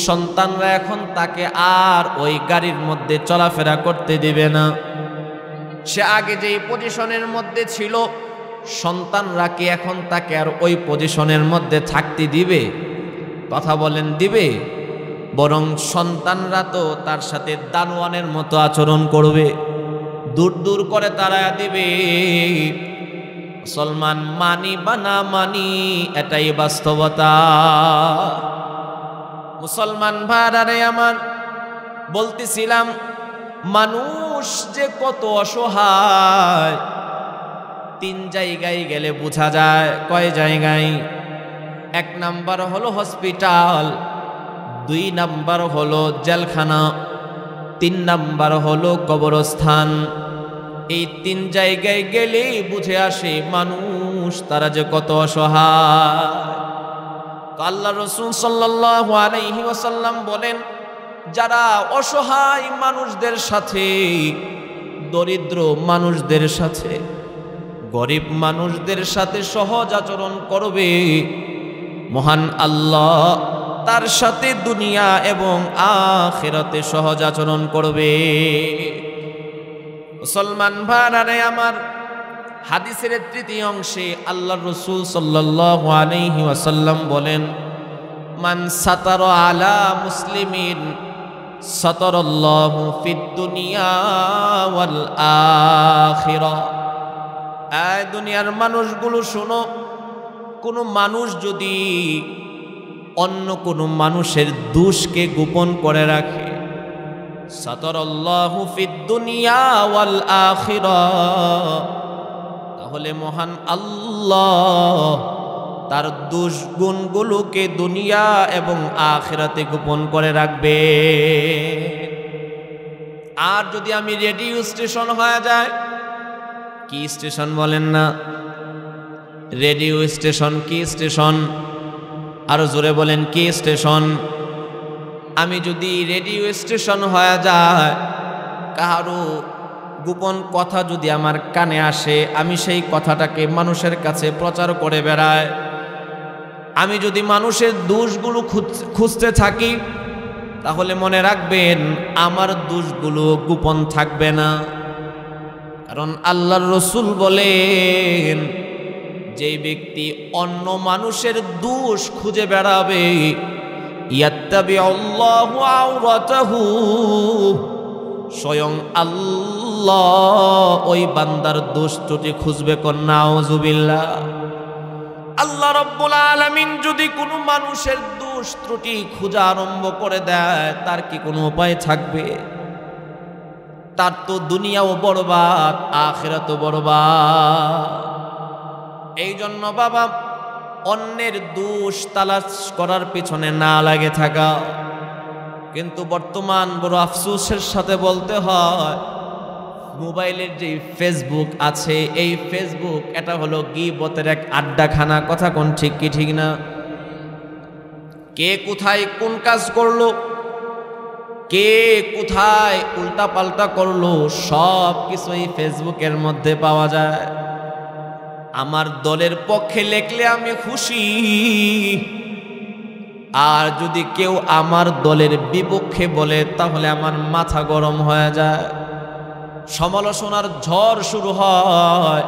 সন্তানরা এখন তাকে আর ওই গাড়ির মধ্যে চলাফেরা করতে দিবে না। সে আগে যেই পজিশনের মধ্যে ছিল, সন্তানরা কি এখন তাকে আর ওই পজিশনের মধ্যে থাকতে দিবে? কথা বলেন, দিবে? বরং সন্তানরা তো তার সাথে দানওয়ানের মতো আচরণ করবে, দূর দূর করে তাড়ায়া দিবে। মুসলমান মানি বা না মানি, এটাই বাস্তবতা। মুসলমান ভাইরারে আমার, বলতেছিলাম মানুষ যে কত অসহায় 3 জায়গায় গেলে বোঝা যায়। কয় জায়গায়? 1 নাম্বার হলো হসপিটাল, 2 নাম্বার হলো জেলখানা, 3 নাম্বার হলো কবরস্থান। এই 3 জায়গায় গেলেই বুঝে আসে মানুষ তারা যে কত অসহায়। আল্লাহ রাসূল সাল্লাল্লাহু আলাইহি ওয়াসাল্লাম বলেন, যারা অসহায় মানুষদের সাথে, দরিদ্র মানুষদের সাথে, গরিব মানুষদের সাথে সহজ আচরণ করবে, মহান আল্লাহ তার সাথে দুনিয়া এবং আখিরাতে সহজ আচরণ করবে। মুসলমান ভাইরারে আমার, হাদিসের 3য় অংশে আল্লাহর রাসূল সাল্লাল্লাহু আলাইহি ওয়াসাল্লাম বলেন, মান সাতারা আলা মুসলিমিন সাতারাল্লাহু ফিদ দুনিয়া ওয়াল আখিরা। এই দুনিয়ার মানুষগুলো শোনো, কোনো মানুষ যদি অন্য কোনো মানুষের দোষকে গোপন করে রাখে, সাতারাল্লাহু ফিদ দুনিয়া ওয়াল আখিরা, তাহলে মহান আল্লাহ তার দোষ গুণগুলোকে দুনিয়া এবং আখিরাতে গোপন করে রাখবে। আর যদি আমি রেডিও স্টেশন হয়ে যায়, কি স্টেশন বলেন না? Radio station. কি স্টেশন? আরো জোরে বলেন, কি স্টেশন? আমি যদি রেডিও স্টেশন হয়ে যায়, কারো গোপন কথা যদি আমার কানে আসে, আমি সেই কথাটাকে মানুষের কাছে প্রচার করে বেড়াই। আমি যদি মানুষের দোষগুলো খুঁজতে থাকি, তাহলে মনে রাখবেন আমার দোষগুলো গোপন থাকবে না। কারণ আল্লাহর রাসূল বলেন, যে ব্যক্তি অন্য মানুষের দোষ খুঁজে বেড়াবে, ইয়াত্তাবিউল্লাহু আওরাতাহু, স্বয়ং আল্লাহ ওই বান্দার দোষ ত্রুটি খুঁজবে। কোন নাউজুবিল্লাহ। আল্লাহ রাব্বুল আলামিন যদি কোনো মানুষের দোষ ত্রুটি খোঁজা আরম্ভ করে দেয়, তার কি কোনো উপায় থাকবে? তার তো দুনিয়াও বরবাদ, আখিরাতও বরবাদ। এই জন্য বাবা, অন্যের দোষ তালাশ করার পিছনে না লাগে থাকা। কিন্তু বর্তমান বড় আফসোসের সাথে বলতে হয়, মোবাইলের যে ফেসবুক আছে, এই ফেসবুক এটা হলো গীবতের এক আড্ডাখানা। কথা কোন ঠিক কি ঠিক না? কে কোথায় কোন কাজ করলো, কে কোথায় উল্টা পাল্টা করলো, সব কিছু এই ফেসবুকের মধ্যে পাওয়া যায়। আমার দলের পক্ষে লেখলে আমি খুশি, আর যদি কেউ আমার দলের বিপক্ষে বলে, তাহলে আমার মাথা গরম হয়ে যায়, সমালোচনার ঝড় শুরু হয়।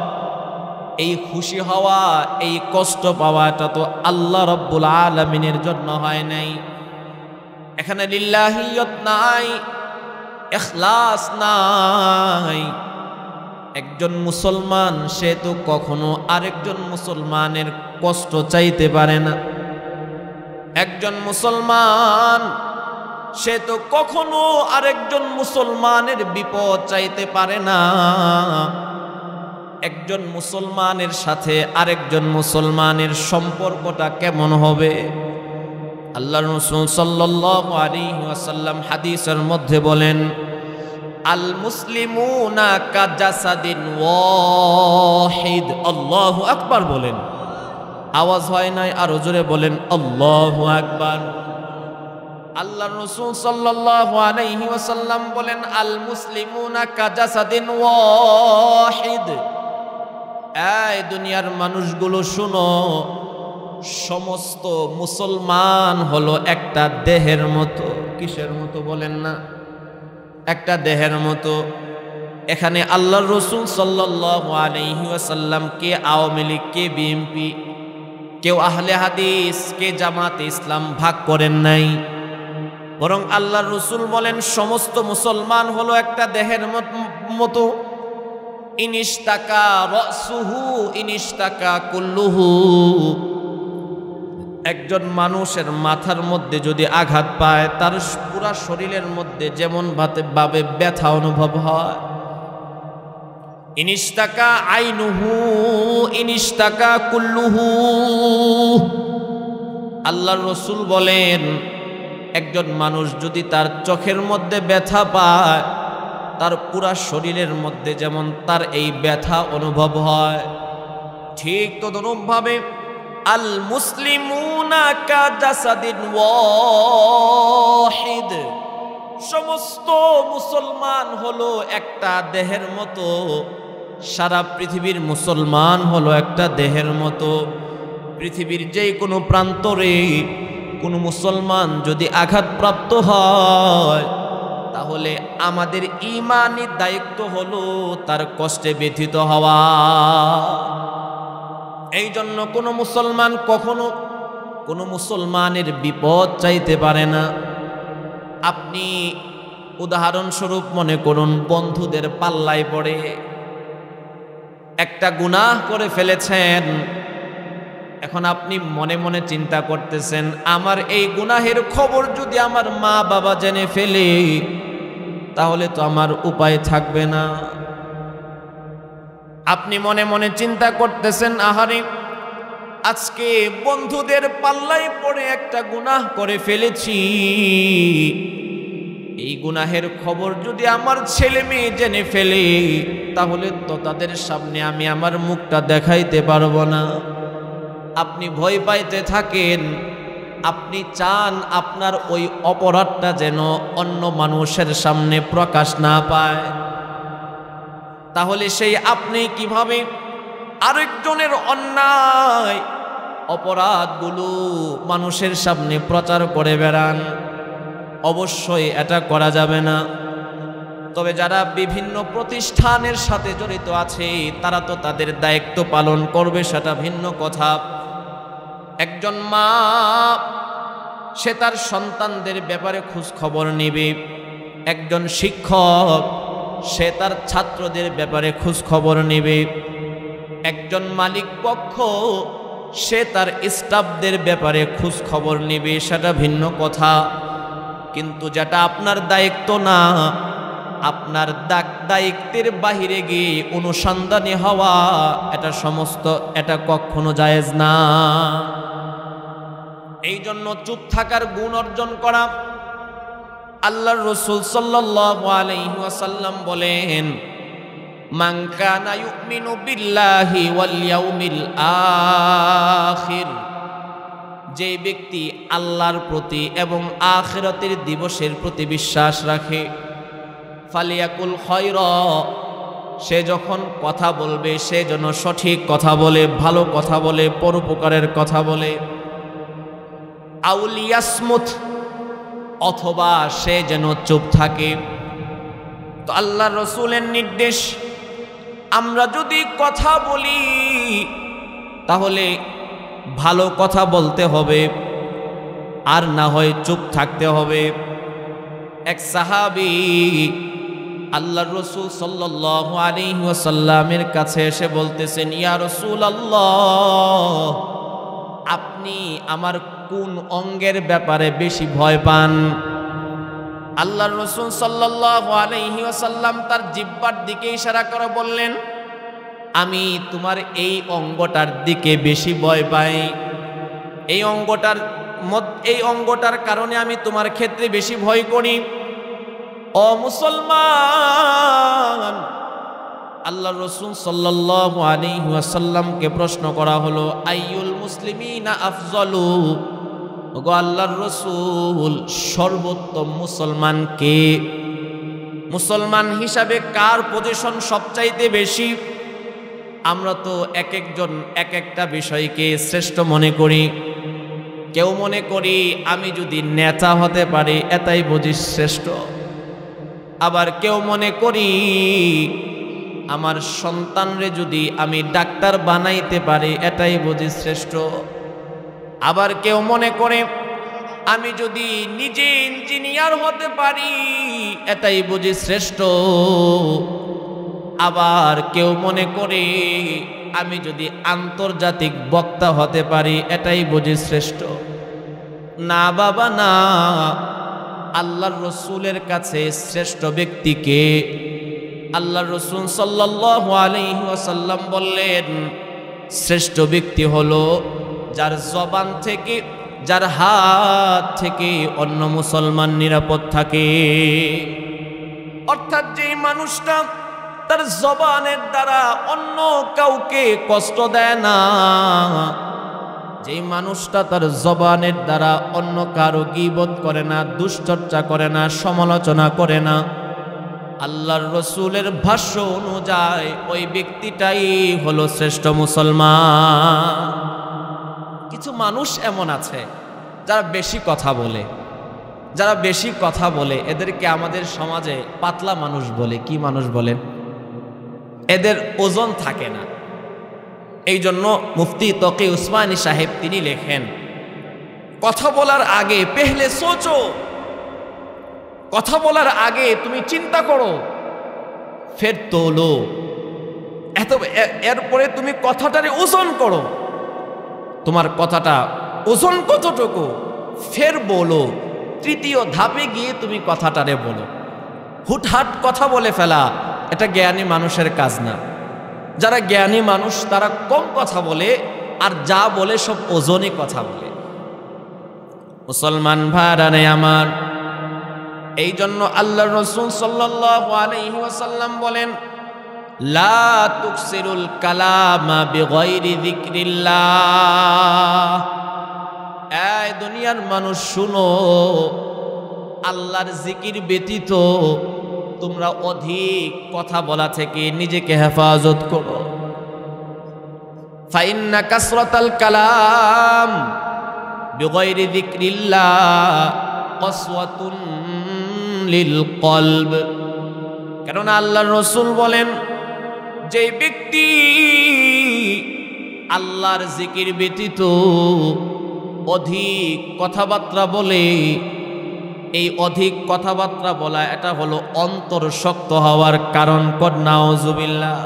এই খুশি হওয়া, এই কষ্ট পাওয়া, এটা তো আল্লাহ রাব্বুল আলামিনের জন্য হয় নাই। এখানে লিল্লাহিয়ত নাই, ইখলাস নাই। একজন মুসলমান সে তো কখনো আরেকজন মুসলমানের কষ্ট চাইতে পারে না। একজন মুসলমান সে তো কখনো আরেকজন মুসলমানের বিপদ চাইতে পারে না। একজন মুসলমানের সাথে আরেকজন মুসলমানের সম্পর্কটা কেমন হবে? আল্লাহর রাসূল সাল্লাল্লাহু আলাইহি ওয়াসাল্লাম হাদিসের মধ্যে বলেন, আল মুসলিমুনা কাজাসাদিন ওয়াহিদ। আল্লাহু আকবার বলেন, আওয়াজ হয় নাই, আরো জোরে বলেন আল্লাহু আকবার। আল্লাহর রাসূল সাল্লাল্লাহু আলাইহি ওয়াসাল্লাম বলেন, আল মুসলিমুনা কাজাসাদিন ওয়াহিদ। এই দুনিয়ার মানুষগুলো শুনো, সমস্ত মুসলমান হলো একটা দেহের মতো। কিসের মতো বলেন না? একটা দেহের মতো। এখানে আল্লাহর রাসূল সাল্লাল্লাহু আলাইহি ওয়াসাল্লাম কে আওয়ামী লীগ, কে বিএনপি, কেউ আহলে হাদিস, কে জামাতে ইসলাম ভাগ করেন নাই। বরং আল্লাহর রাসূল বলেন সমস্ত মুসলমান হলো একটা দেহের মতো। ইনিশতাকা রাসুহু ইনিশতাকা কুল্লুহু। একজন মানুষের মাথার মধ্যে যদি আঘাত পায়, তার পুরা শরীরের মধ্যে যেমন ভাবে ব্যথা অনুভব হয়। ইনিশতাকা আইনুহু ইনিশতাকা কুল্লুহু। আল্লাহর রাসূল বলেন একজন মানুষ যদি তার চোখের মধ্যে ব্যথা পায়, তার পুরা শরীরের মধ্যে যেমন তার এই ব্যথা অনুভব হয়, ঠিক তদনুরূপভাবে আল মুসলিমুনা কাজাসাদিন ওয়াহিদ। সমস্ত মুসলমান হলো একটা দেহের মতো। সারা পৃথিবীর মুসলমান হলো একটা দেহের মতো। পৃথিবীর যে কোনো প্রান্তরে কোনো মুসলমান যদি আঘাতপ্রাপ্ত হয়, তাহলে আমাদের ঈমানি দায়িত্ব হলো তার কষ্টে ব্যথিত হওয়া। এই জন্য কোনো মুসলমান কখনো কোনো মুসলমানের বিপদ চাইতে পারে না। আপনি উদাহরণস্বরূপ মনে করুন, বন্ধুদের পাল্লায় পড়ে একটা গুনাহ করে ফেলেছেন। এখন আপনি মনে মনে চিন্তা করতেছেন, আমার এই গুনাহের খবর যদি আমার মা বাবা জেনে ফেলে, তাহলে তো আমার উপায় থাকবে না। আপনি মনে মনে চিন্তা করতেছেন, আহারে আজকে বন্ধুদের পাল্লায় পড়ে একটা গুনাহ করে ফেলেছি, এই গুনাহের খবর যদি আমার ছেলে মেয়ে জেনে ফেলে, তাহলে তো তাদের সামনে আমি আমার মুখটা দেখাইতে পারবো না। আপনি ভয় পাইতে থাকেন। আপনি চান আপনার ওই অপরাধটা যেন অন্য মানুষের সামনে প্রকাশ না পায়। তাহলে সেই আপনি কিভাবে আরেকজনের অন্যায় অপরাধগুলো মানুষের সামনে প্রচার করে বেড়ান? অবশ্যই এটা করা যাবে না। তবে যারা বিভিন্ন প্রতিষ্ঠানের সাথে জড়িত আছে, তারা তো তাদের দায়িত্ব পালন করবে, সেটা ভিন্ন কথা। একজন মা, সে তার সন্তানদের ব্যাপারে খোঁজ খবর নেবে। একজন শিক্ষক, সে তার ছাত্রদের ব্যাপারে খোঁজ খবর নেবে। একজন মালিক পক্ষ, সে তার স্টাফদের ব্যাপারে খোঁজ খবর নেবে, সেটা ভিন্ন কথা। কিন্তু যেটা আপনার দায়িত্ব না, আপনার দায়িত্বের বাহিরে গিয়ে অনুসন্ধানী হওয়া, এটা কখনো জায়েজ না। এই জন্য চুপ থাকার গুণ অর্জন করা। আল্লাহর রাসূল সাল্লাল্লাহু আলাইহি ওয়াসাল্লাম বলেন, মান কানা ইউমিনু বিল্লাহি ওয়াল ইয়াউমিল আখির। যে ব্যক্তি আল্লাহর প্রতি এবং আখিরাতের দিবসের প্রতি বিশ্বাস রাখে, ফালিয়াকুল খায়রা, সে যখন কথা বলবে সে যেন সঠিক কথা বলে, ভালো কথা বলে, পরোপকারের কথা বলে। আউলিয়াসমুত, অথবা সে যেন চুপ থাকে। তো আল্লাহর রাসূলের নির্দেশ, আমরা যদি কথা বলি তাহলে ভালো কথা বলতে হবে, আর না হয় চুপ থাকতে হবে। এক সাহাবী আল্লাহর রাসূল সাল্লাল্লাহু আলাইহি ওয়াসাল্লামের কাছে এসে বলতেছেন, ইয়া রাসূলুল্লাহ, আপনি আমার কোন অঙ্গের ব্যাপারে বেশি ভয় পান? আল্লাহর রাসূল সাল্লাল্লাহু আলাইহি ওয়াসাল্লাম তার জিহ্বার দিকে ইশারা করে বললেন, আমি তোমার এই অঙ্গটার দিকে বেশি ভয় পাই। এই অঙ্গটার এই অঙ্গটার কারণে আমি তোমার ক্ষেত্রে বেশি ভয় করি। ও মুসলমান, আল্লাহর রাসূল সাল্লাল্লাহু আলাইহি ওয়াসাল্লামকে প্রশ্ন করা হলো, আইয়ুল মুসলিমিনা আফজালু, ওগো আল্লাহর রাসূল সর্বোত্তম মুসলমান কে? মুসলমান হিসাবে কার পজিশন সবচাইতে বেশি? আমরা তো এক একজন এক একটা বিষয়কে শ্রেষ্ঠ মনে করি। কেউ মনে করি আমি যদি নেতা হতে পারি এটাই বুঝি শ্রেষ্ঠ। আবার কেউ মনে করি আমার সন্তানরে যদি আমি ডাক্তার বানাইতে পারি এটাই বুঝি শ্রেষ্ঠ। আবার কেউ মনে করে আমি যদি নিজে ইঞ্জিনিয়ার হতে পারি এটাই বুঝি শ্রেষ্ঠ। আবার কেউ মনে করে আমি যদি আন্তর্জাতিক বক্তা হতে পারি এটাই বুঝি শ্রেষ্ঠ। না বাবা না, আল্লাহর রসুলের কাছে শ্রেষ্ঠ ব্যক্তিকে আল্লাহর রসুল সাল্লাল্লাহু আলাইহি ওয়াসাল্লাম বললেন, শ্রেষ্ঠ ব্যক্তি হলো যার জবান থেকে, যার হাত থেকে অন্য মুসলমান নিরাপদ থাকে। অর্থাৎ যেই মানুষটা তার জবানের দ্বারা অন্য কাউকে কষ্ট দেয় না, যেই মানুষটা তার জবানের দ্বারা অন্য কারো গীবত করে না, দুশ্চর্চা করে না, সমালোচনা করে না, আল্লাহর রসুলের ভাষ্য অনুযায়ী ওই ব্যক্তিটাই হলো শ্রেষ্ঠ মুসলমান। কিছু মানুষ এমন আছে যারা বেশি কথা বলে, যারা বেশি কথা বলে এদেরকে আমাদের সমাজে পাতলা মানুষ বলে। কি মানুষ বলেন? এদের ওজন থাকে না। এই জন্য মুফতি তকি উসমানী সাহেব তিনি লেখেন, কথা বলার আগে পেহলে সোচো, কথা বলার আগে তুমি চিন্তা করো, ফের তোলো, এরপরে তুমি কথাটারে ওজন করো, তোমার কথাটা ওজন কতটুকু ফের বলো, তৃতীয় ধাপে গিয়ে তুমি কথাটারে বলো। হুটহাট কথা বলে ফেলা এটা জ্ঞানী মানুষের কাজ না। যারা জ্ঞানী মানুষ তারা কম কথা বলে, আর যা বলে সব ওজনে কথা বলে। মুসলমান ভাইরা আমার, এই জন্য আল্লাহর রাসূল সাল্লাল্লাহু আলাইহি ওয়াসাল্লাম বলেন, লা তুকসিরুল কালামা বিগাইরি যিকরিল্লাহ। এই দুনিয়ার মানুষ শুনো, আল্লাহর জিকির ব্যতীত তোমরা অধিক কথা বলা থেকে নিজেকে হেফাজত করো। ফাইন্না কাসরাতাল কালাম বিগাইরি যিকরিল্লাহ কসওয়াতুন লিল কলব। কেননা আল্লাহর রাসূল বলেন, যে ব্যক্তি আল্লাহর জিকির ব্যতীত অধিক কথাবার্তা বলে, এই অধিক কথাবার্তা বলা এটা হলো অন্তর শক্ত হওয়ার কারণ। নাউজুবিল্লাহ।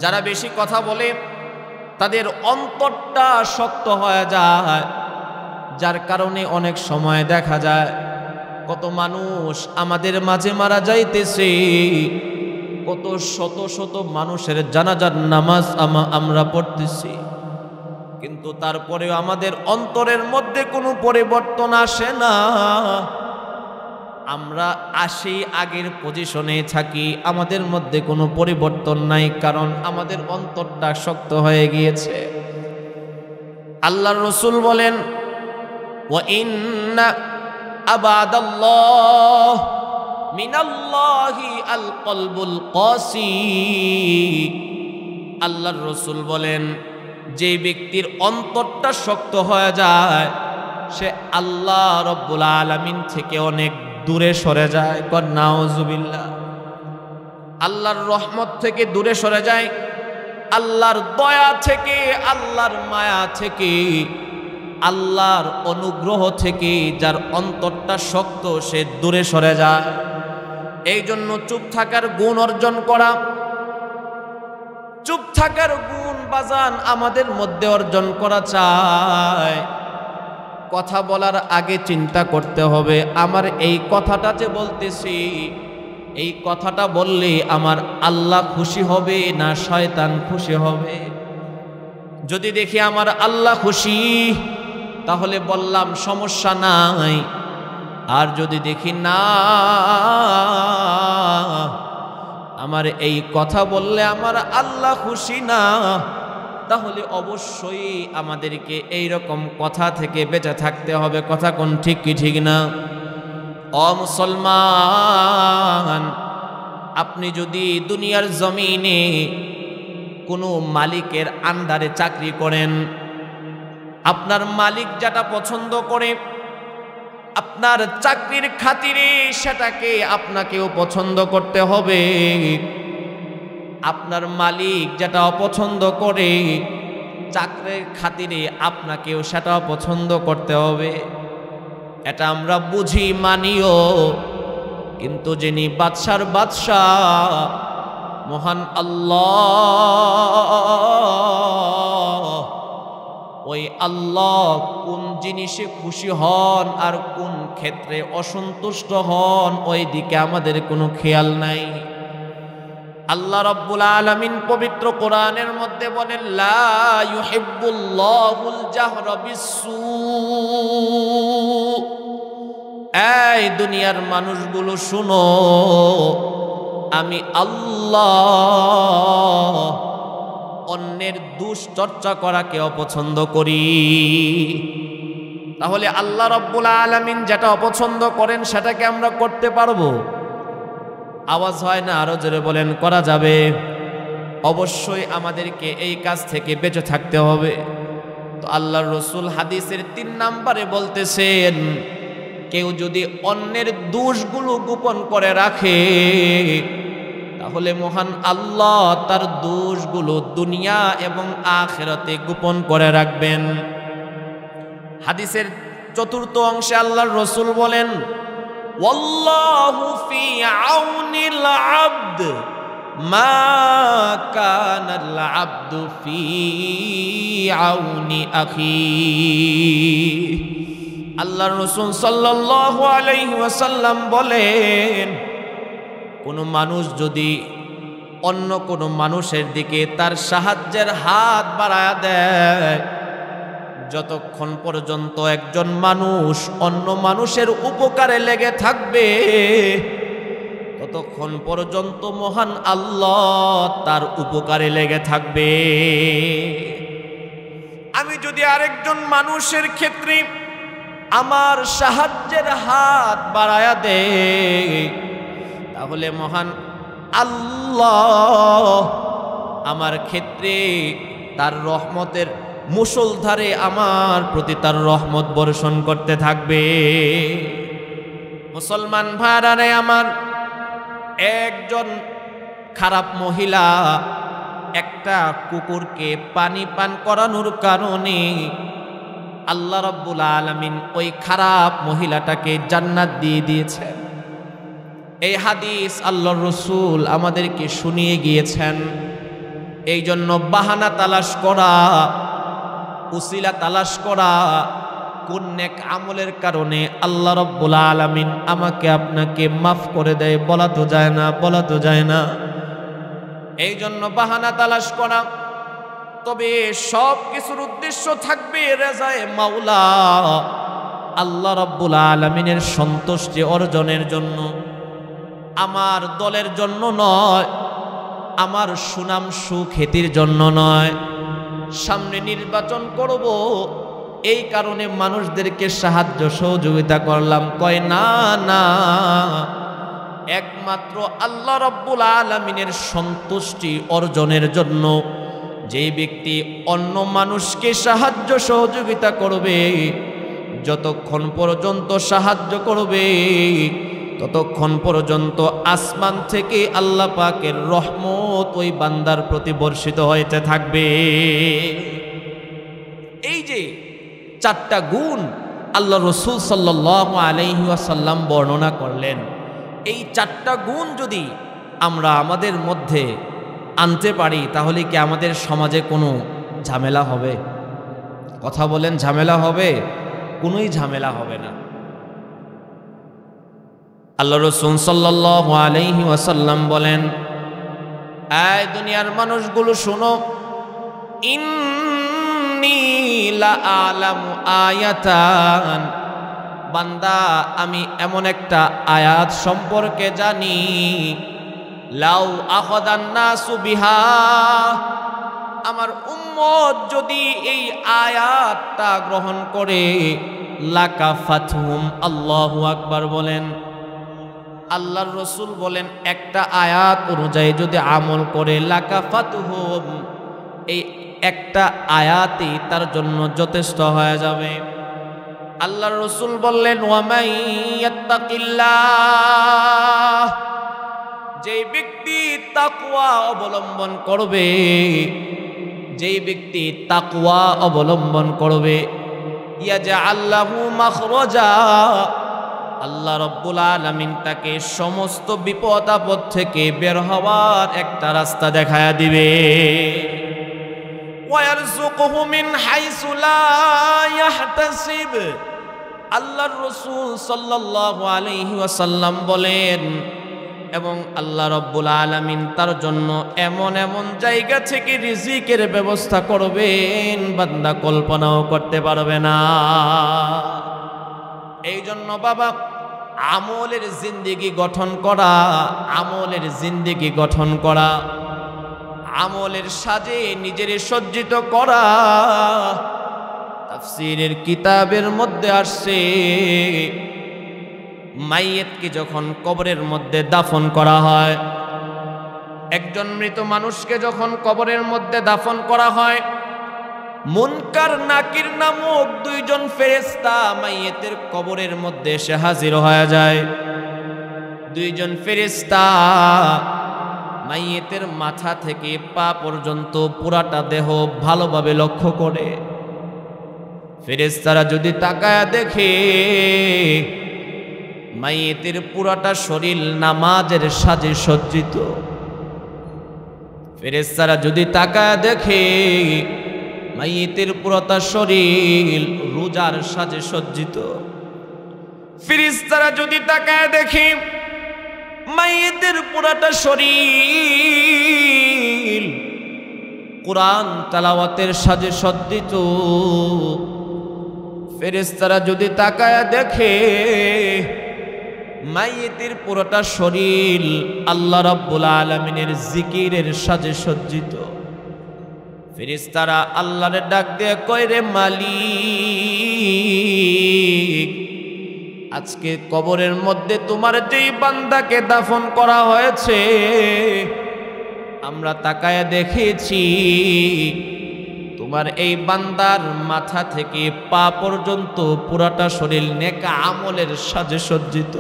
যারা বেশি কথা বলে তাদের অন্তরটা শক্ত হয়ে যায়, যার কারণে অনেক সময় দেখা যায় কত মানুষ আমাদের মাঝে মারা যাইতেছে, কত শত শত মানুষের জানাজার নামাজ আমরা পড়তেছি, কিন্তু তারপরেও আমাদের অন্তরের মধ্যে কোনো পরিবর্তন আসে না। আমরা আসি আগের পজিশনে থাকি, আমাদের মধ্যে কোনো পরিবর্তন নাই, কারণ আমাদের অন্তরটা শক্ত হয়ে গিয়েছে। আল্লাহর রাসূল বলেন, ওয়া ইন্না আবাদাল্লাহ মিনাল্লাহি আল কলবুল কাসি। আল্লাহর রাসূল বলেন, যে ব্যক্তির অন্তরটা শক্ত হয়ে যায় সে আল্লাহ রব্বুল আলামিন থেকে অনেক দূরে সরে যায়। নাউজুবিল্লাহ। আল্লাহর রহমত থেকে দূরে সরে যায়, আল্লাহর দয়া থেকে, আল্লাহর মায়া থেকে, আল্লাহর অনুগ্রহ থেকে যার অন্তরটা শক্ত সে দূরে সরে যায়। এই জন্য চুপ থাকার গুণ অর্জন করা, চুপ থাকার গুণ বাজান আমাদের মধ্যে অর্জন করা চাই। কথা বলার আগে চিন্তা করতে হবে, আমার এই কথাটা যে বলতেছি, এই কথাটা বললে আমার আল্লাহ খুশি হবে না শয়তান খুশি হবে? যদি দেখি আমার আল্লাহ খুশি, তাহলে বললাম সমস্যা নাই। আর যদি দেখি না আমার এই কথা বললে আমার আল্লাহ খুশি না, তাহলে অবশ্যই আমাদেরকে এই রকম কথা থেকে বেঁচে থাকতে হবে। কথা কোন ঠিক কি ঠিক না? ও মুসলমান, আপনি যদি দুনিয়ার জমিনে কোনো মালিকের আন্ডারে চাকরি করেন, আপনার মালিক যেটা পছন্দ করে আপনার চাকরির খাতিরে সেটাকে আপনাকেও পছন্দ করতে হবে। আপনার মালিক যেটা অপছন্দ করে চাকরির খাতিরে আপনাকেও সেটা পছন্দ করতে হবে। এটা আমরা বুঝি, মানিও, কিন্তু যিনি বাদশার বাদশাহ মহান আল্লাহ, ওই আল্লাহ কোন জিনিসে খুশি হন আর কোন ক্ষেত্রে অসন্তুষ্ট হন ওই দিকে আমাদের কোনো খেয়াল নাই। আল্লাহ রাব্বুল আলামিন পবিত্র কোরআনের মধ্যে বলেন, লা ইউহিব্বুল্লাহুল জাহরা বিসসু। এই দুনিয়ার মানুষগুলো শুনো, আমি আল্লাহ অন্যের দুশ্চর্চা করাকে অপছন্দ করি। তাহলে আল্লাহ রাব্বুল আলামিন যেটা অপছন্দ করেন সেটাকে আমরা করতে পারবো? আওয়াজ হয় না? আরো জোরে বলেন, করা যাবে। অবশ্যই আমাদেরকে এই কাজ থেকে বেঁচে থাকতে হবে। তো আল্লাহর রাসূল হাদিসের 3 নম্বরে বলতেছেন, কেউ যদি অন্যের দোষগুলো গোপন করে রাখে তাহলে মহান আল্লাহ তার দোষগুলো দুনিয়া এবং আখিরাতে গোপন করে রাখবেন। হাদিসের 4র্থ অংশে আল্লাহর রাসূল বলেন, ওয়াল্লাহু ফি আউনিল আবদ মা কানাল আবদু ফি আউনি আখি। আল্লাহর রাসূল সাল্লাল্লাহু আলাইহি ওয়াসাল্লাম বলেন, কোনো মানুষ যদি অন্য কোনো মানুষের দিকে তার সাহায্যের হাত বাড়ায় দেয়, যতক্ষণ পর্যন্ত একজন মানুষ অন্য মানুষের উপকারে লেগে থাকবে ততক্ষণ পর্যন্ত মহান আল্লাহ তার উপকারে লেগে থাকবে। আমি যদি আরেকজন মানুষের ক্ষেত্রে আমার সাহায্যের হাত বাড়ায়া দেই তাহলে মহান আল্লাহ আমার ক্ষেত্রে তার রহমতের মুষলধারে আমার প্রতি তার রহমত বর্ষণ করতে থাকবে। মুসলমান ভাইরা আমার, একজন খারাপ মহিলা একটা কুকুরকে পানি পান করানোর কারণে আল্লাহ রাব্বুল আলামিন ওই খারাপ মহিলাটাকে জান্নাত দিয়ে দিয়েছেন। এই হাদিস আল্লাহর রাসূল আমাদেরকে শুনিয়ে গিয়েছেন। এই জন্য বাহানা তালাশ করা, উসিলা তালাশ করা, কোন নেক আমলের কারণে আল্লাহ রাব্বুল আলামিন আমাকে আপনাকে মাফ করে দেয় বলা তো যায় না, বলা তো যায় না। এই জন্য বাহানা তালাশ করা। তবে সব কিছুর উদ্দেশ্য থাকবে রেজায়ে মাওলা, আল্লাহ রাব্বুল আলামিনের সন্তুষ্টি অর্জনের জন্য, আমার দলের জন্য নয়, আমার সুনাম সুখ্যাতির জন্য নয়। সামনে নির্বাচন করব, এই কারণে মানুষদেরকে সাহায্য সহযোগিতা করলাম। কয় না না, একমাত্র আল্লাহ রাব্বুল আলামিনের সন্তুষ্টি অর্জনের জন্য। যে ব্যক্তি অন্য মানুষকে সাহায্য সহযোগিতা করবে, যতক্ষণ পর্যন্ত সাহায্য করবে ততক্ষণ পর্যন্ত আসমান থেকে আল্লাহ পাকের রহমত ওই বান্দার প্রতি বর্ষিত হইতে থাকবে। এই যে 4টা গুণ আল্লাহ রাসূল সাল্লাল্লাহু আলাইহি ওয়াসাল্লাম বর্ণনা করলেন, এই 4টা গুণ যদি আমরা আমাদের মধ্যে আনতে পারি তাহলে কি আমাদের সমাজে কোনো ঝামেলা হবে? কথা বলেন, ঝামেলা হবে? কোনোই ঝামেলা হবে না। আল্লাহ রাসূল সাল্লাল্লাহু আলাইহি ওয়াসাল্লাম বলেন, এই দুনিয়ার মানুষগুলো শোনো, ইন্নী লা আলামু আয়াতান, বান্দা আমি এমন একটা আয়াত সম্পর্কে জানি, লাউ আখাযান নাসু বিহা, আমার উম্মত যদি এই আয়াতটা গ্রহণ করে, লাকাফাতহুম, আল্লাহু আকবার বলেন। আল্লাহর রাসূল বলেন একটা আয়াত অনুযায়ী যদি আমল করে, লাকাফাতহুম, এই একটা আয়াতই তার জন্য যথেষ্ট হয়ে যাবে। আল্লাহর রাসূল বললেন ওয়ামান ইয়াত্তাকিল্লাহ, যেই ব্যক্তি তাকওয়া অবলম্বন করবে, যেই ব্যক্তি তাকওয়া অবলম্বন করবে, ইয়াজআল লাহু মাখরাজা, আল্লাহ রাব্বুল আলামিন তাকে সমস্ত বিপদ আপদ থেকে বের হওয়ার একটা রাস্তা দেখায়া দিবে। ওয়ারযুকুহু মিন হাইসু লা ইয়াহতাসিব, আল্লাহর রাসূল সাল্লাল্লাহু আলাইহি ওয়াসাল্লাম বলেন, এবং আল্লাহ রাব্বুল আলামিন তার জন্য এমন এমন জায়গা থেকে রিজিকের ব্যবস্থা করবেন বান্দা কল্পনাও করতে পারবে না। এই জন্য বাবা, আমলের জিন্দেগি গঠন করা, আমলের জিন্দেগি গঠন করা, আমলের সাজে নিজের সজ্জিত করা। তাফসীরের কিতাবের মধ্যে আসছে, মাইয়েতকে যখন কবরের মধ্যে দাফন করা হয়, একজন মৃত মানুষকে যখন কবরের মধ্যে দাফন করা হয়, মুনকার নাকির নামক দুইজন ফেরেশতা মাইয়েতের কবরের মধ্যে এসে হাজির হয়ে যায়। দুইজন ফেরেশতা মাইয়েতের মাথা থেকে পা পর্যন্ত পুরাটা দেহ ভালোভাবে লক্ষ্য করে। ফেরেশতারা যদি তাকায়া দেখে মাইয়েতের পুরাটা শরীর নামাজের সাজে সজ্জিত, ফেরেশতারা যদি তাকায়া দেখে মাইয়েতের পুরাটা শরীর রোজার সাজে সজ্জিত, ফেরেশতারা যদি তাকায়া দেখে মাইয়েতের পুরাটা শরীর কুরআন তেলাওয়াতের সাজে সজ্জিত, ফেরেশতারা যদি তাকায়া দেখে মাইয়েতের পুরোটা শরীর আল্লাহ রাব্বুল আলামিনের জিকিরের সাজে সজ্জিত, ফেরেশতারা আল্লাহরে ডাক দিয়ে কয়, রে মালিক, আজকে কবরের মধ্যে তোমার যেই বান্দাকে দাফন করা হয়েছে, আমরা তাকায়া দেখেছি তোমার এই বান্দার মাথা থেকে পা পর্যন্ত পুরাটা শরীর নেক আমলের সাজে সজ্জিত।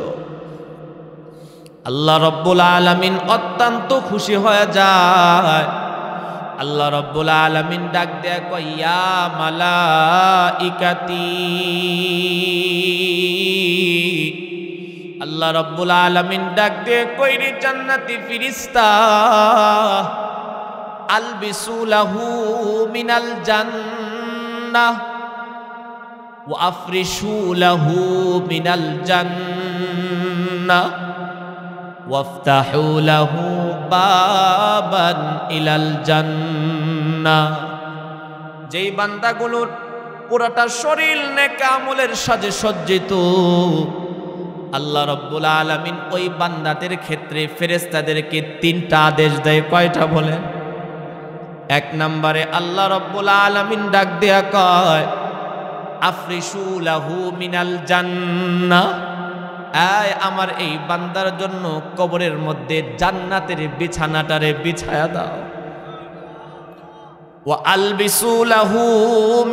আল্লাহ রাব্বুল আলামিন অত্যন্ত খুশি হয়ে যায়। আল্লাহ রাব্বুল আলামিন ডাক দেয়া কয়, ইয়া মালাইকাতি, আল্লাহ রাব্বুল আলামিন ডাক দিয়ে কয়, রে জান্নাতি ফেরেশতা, আলবিসু লাহু মিনাল জান্নাহ ওয়া আফরিশু লাহু মিনাল জান্নাহ ওয়াফতাহু লাহু বাবান ইলাল জান্নাহ। যেই বান্দাগুলোর পুরাটা শরীর নেক আমলের সাজে সজ্জিত, আল্লাহ রাব্বুল আলামিন ওই বান্দাদের ক্ষেত্রে ফেরেশতাদেরকে তিনটা আদেশ দেয়। কয়টা বলেন? এক নম্বরে আল্লাহ রাব্বুল আলামিন ডাক দেয়া কয়, আফরিশু লাহু মিনাল জান্নাহ, আয় আমার এই বান্দার জন্য কবরের মধ্যে জান্নাতের বিছানাটারে বিছায়া দাও। ওয়া আলবিসু লাহু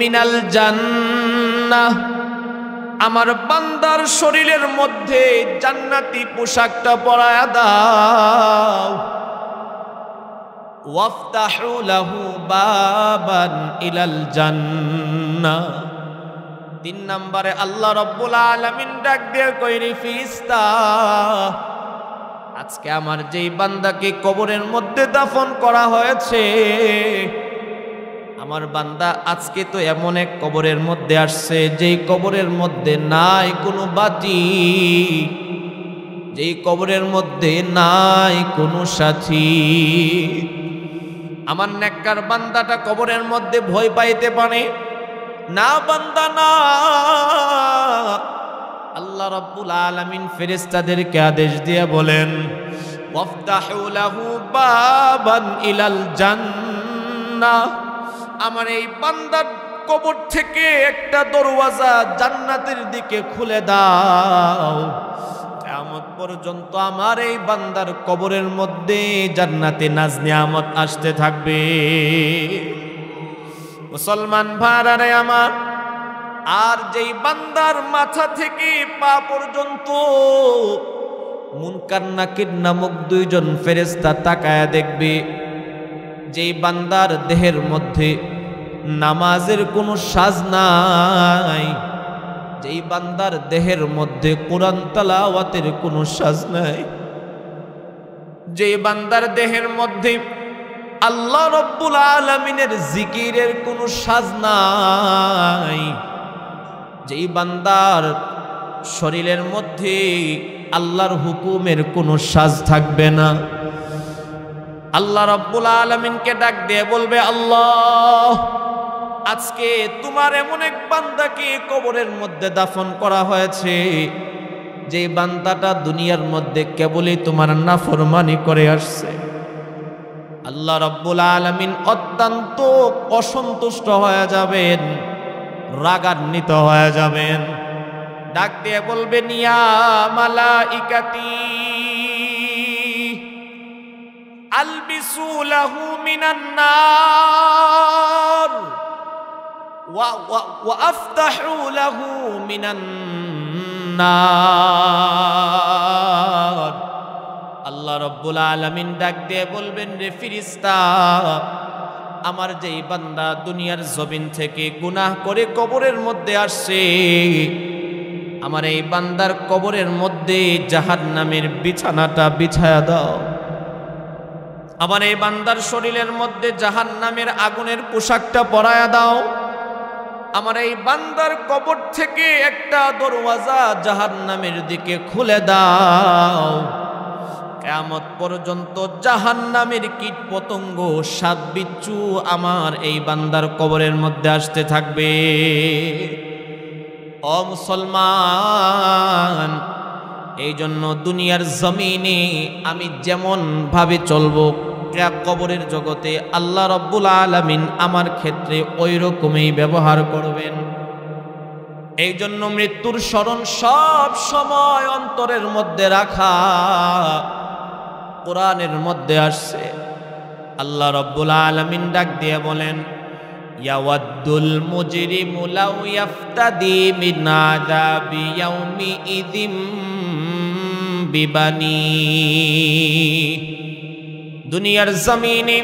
মিনাল জান্নাহ, আমার বান্দার শরীরের মধ্যে জান্নাতি পোশাকটা পরায়া দাও। ওয়াফতাহু লাহু বাবান ইলাল জান্নাহ, তিন নম্বরে আল্লাহ রাব্বুল আলামিন ডাক দিয়ে কইরি, ফেরেশতা, আজকে আমার যেই বান্দাকে কবরের মধ্যে দাফন করা হয়েছে, আমার বান্দা আজকে তো এমন এক কবরের মধ্যে আসছে যেই কবরের মধ্যে নাই কোনো বাতি, যেই কবরের মধ্যে নাই কোনো সাথী। আমার নেককার বান্দাটা কবরের মধ্যে ভয় পাইতে পারে না? বান্দা না, আল্লাহ রাব্বুল আলামিন ফেরেশতাদেরকে আদেশ দিয়ে বলেন, ওয়াফতাহু লাহু বাবান ইলাল জান্নাহ, আমার এই বান্দার কবর থেকে একটা দরওয়াজা জান্নাতের দিকে খুলে দাও। কিয়ামত পর্যন্ত আমার এই বান্দার কবরের মধ্যে জান্নাতে নাজ নিয়ামত আসতে থাকবে। মুসলমান ভাইরা আমার, আর যেই বান্দার মাথা থেকে পা পর্যন্ত মুনকার নাকির নামক দুইজন ফেরেশতা তাকায়া দেখবে, যেই বান্দার দেহের মধ্যে নামাজের কোনো সাজ নাই, যেই বান্দার দেহের মধ্যে কোরআন তেলাওয়াতের কোনো সাজ নাই, যেই বান্দার দেহের মধ্যে আল্লাহ রাব্বুল আলামিনের জিকিরের কোনো সাজ নাই, যেই বান্দার শরীরের মধ্যে আল্লাহর হুকুমের কোনো সাজ থাকবে না, আল্লাহ রাব্বুল আলামিনকে ডাক দিয়ে বলবে, আল্লাহ আজকে তোমার এমন এক বান্দাকে কবরের মধ্যে দাফন করা হয়েছে, যে বান্দাটা দুনিয়ার মধ্যে কেবলই তোমার নাফরমানি করে আসছে। আল্লাহ রাব্বুল আলামিন অত্যন্ত অসন্তুষ্ট হয়ে যাবেন, রাগান্বিত হয়ে যাবেন, ডাক দিয়ে বলবেন, ইয়া মালাইকাতি আলবিসু লাহু মিনান নার ওয়া আফতাহু লাহু মিনান নার। আল্লাহ রাব্বুল আলামিন ডাক দিয়ে বলবেন, রে ফেরেশতা, আমার যেই বান্দা দুনিয়ার জমিন থেকে গুনাহ করে কবরের মধ্যে আসছে, আমার এই বান্দার কবরের মধ্যে জাহান্নামের বিছানাটা বিছায়া দাও। আমার এই বান্দার শরীরের মধ্যে জাহান্নামের আগুনের পোশাকটা পরায়া দাও। আমার এই বান্দার কবর থেকে একটা দরওয়াজা জাহান্নামের দিকে খুলে দাও। কিয়ামত পর্যন্ত জাহান্নামের কীট পতঙ্গ সাত বিচ্ছু আমার এই বান্দার কবরের মধ্যে আসতে থাকবে। ও মুসলমান, এই জন্য দুনিয়ার জমিনে আমি যেমন ভাবে চলবো, কবরের জগতে আল্লাহ রাব্বুল আলামিন আমার ক্ষেত্রে ওই রকমই ব্যবহার করবেন। এই জন্য মৃত্যুর স্মরণ সব সময় অন্তরের মধ্যে রাখা। কোরআনের মধ্যে আসছে, আল্লাহ রাব্বুল আলামিন ডাক দিয়ে বলেন, ইয়াওয়াদ্দুল মুজরিমু লাউ ইয়াফতাদি মিন আযাবি ইয়াউমি ইযিম বিবানি। দুনিয়ার জমিনে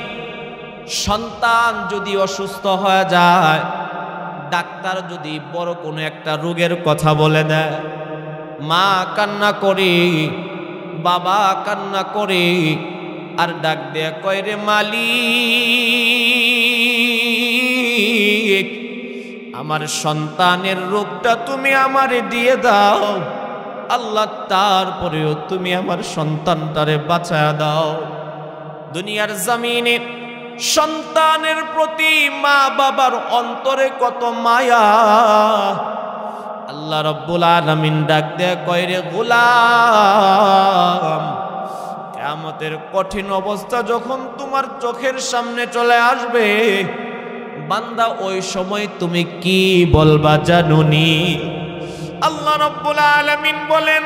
সন্তান যদি অসুস্থ হয়ে যায়, ডাক্তার যদি বড় কোনো একটা রোগের কথা বলে দেয়, মা কান্না করে, বাবা কান্না করে, আর ডাক দেয়া কয়, রে মালিক, আমার সন্তানের রোগটা তুমি আমারে দিয়ে দাও। আল্লাহ, তারপরেও তুমি আমার সন্তানটারে বাঁচায়া দাও। দুনিয়ার জমিনে সন্তানের প্রতি মা বাবার অন্তরে কত মায়া। আল্লাহ রাব্বুল আলামিন ডাক দেয়া কয়, রে গোলাম, কিয়ামতের কঠিন অবস্থা যখন তোমার চোখের সামনে চলে আসবে, বান্দা ওই সময় তুমি কি বলবা জানুনি? আল্লাহ রাব্বুল আলামিন বলেন,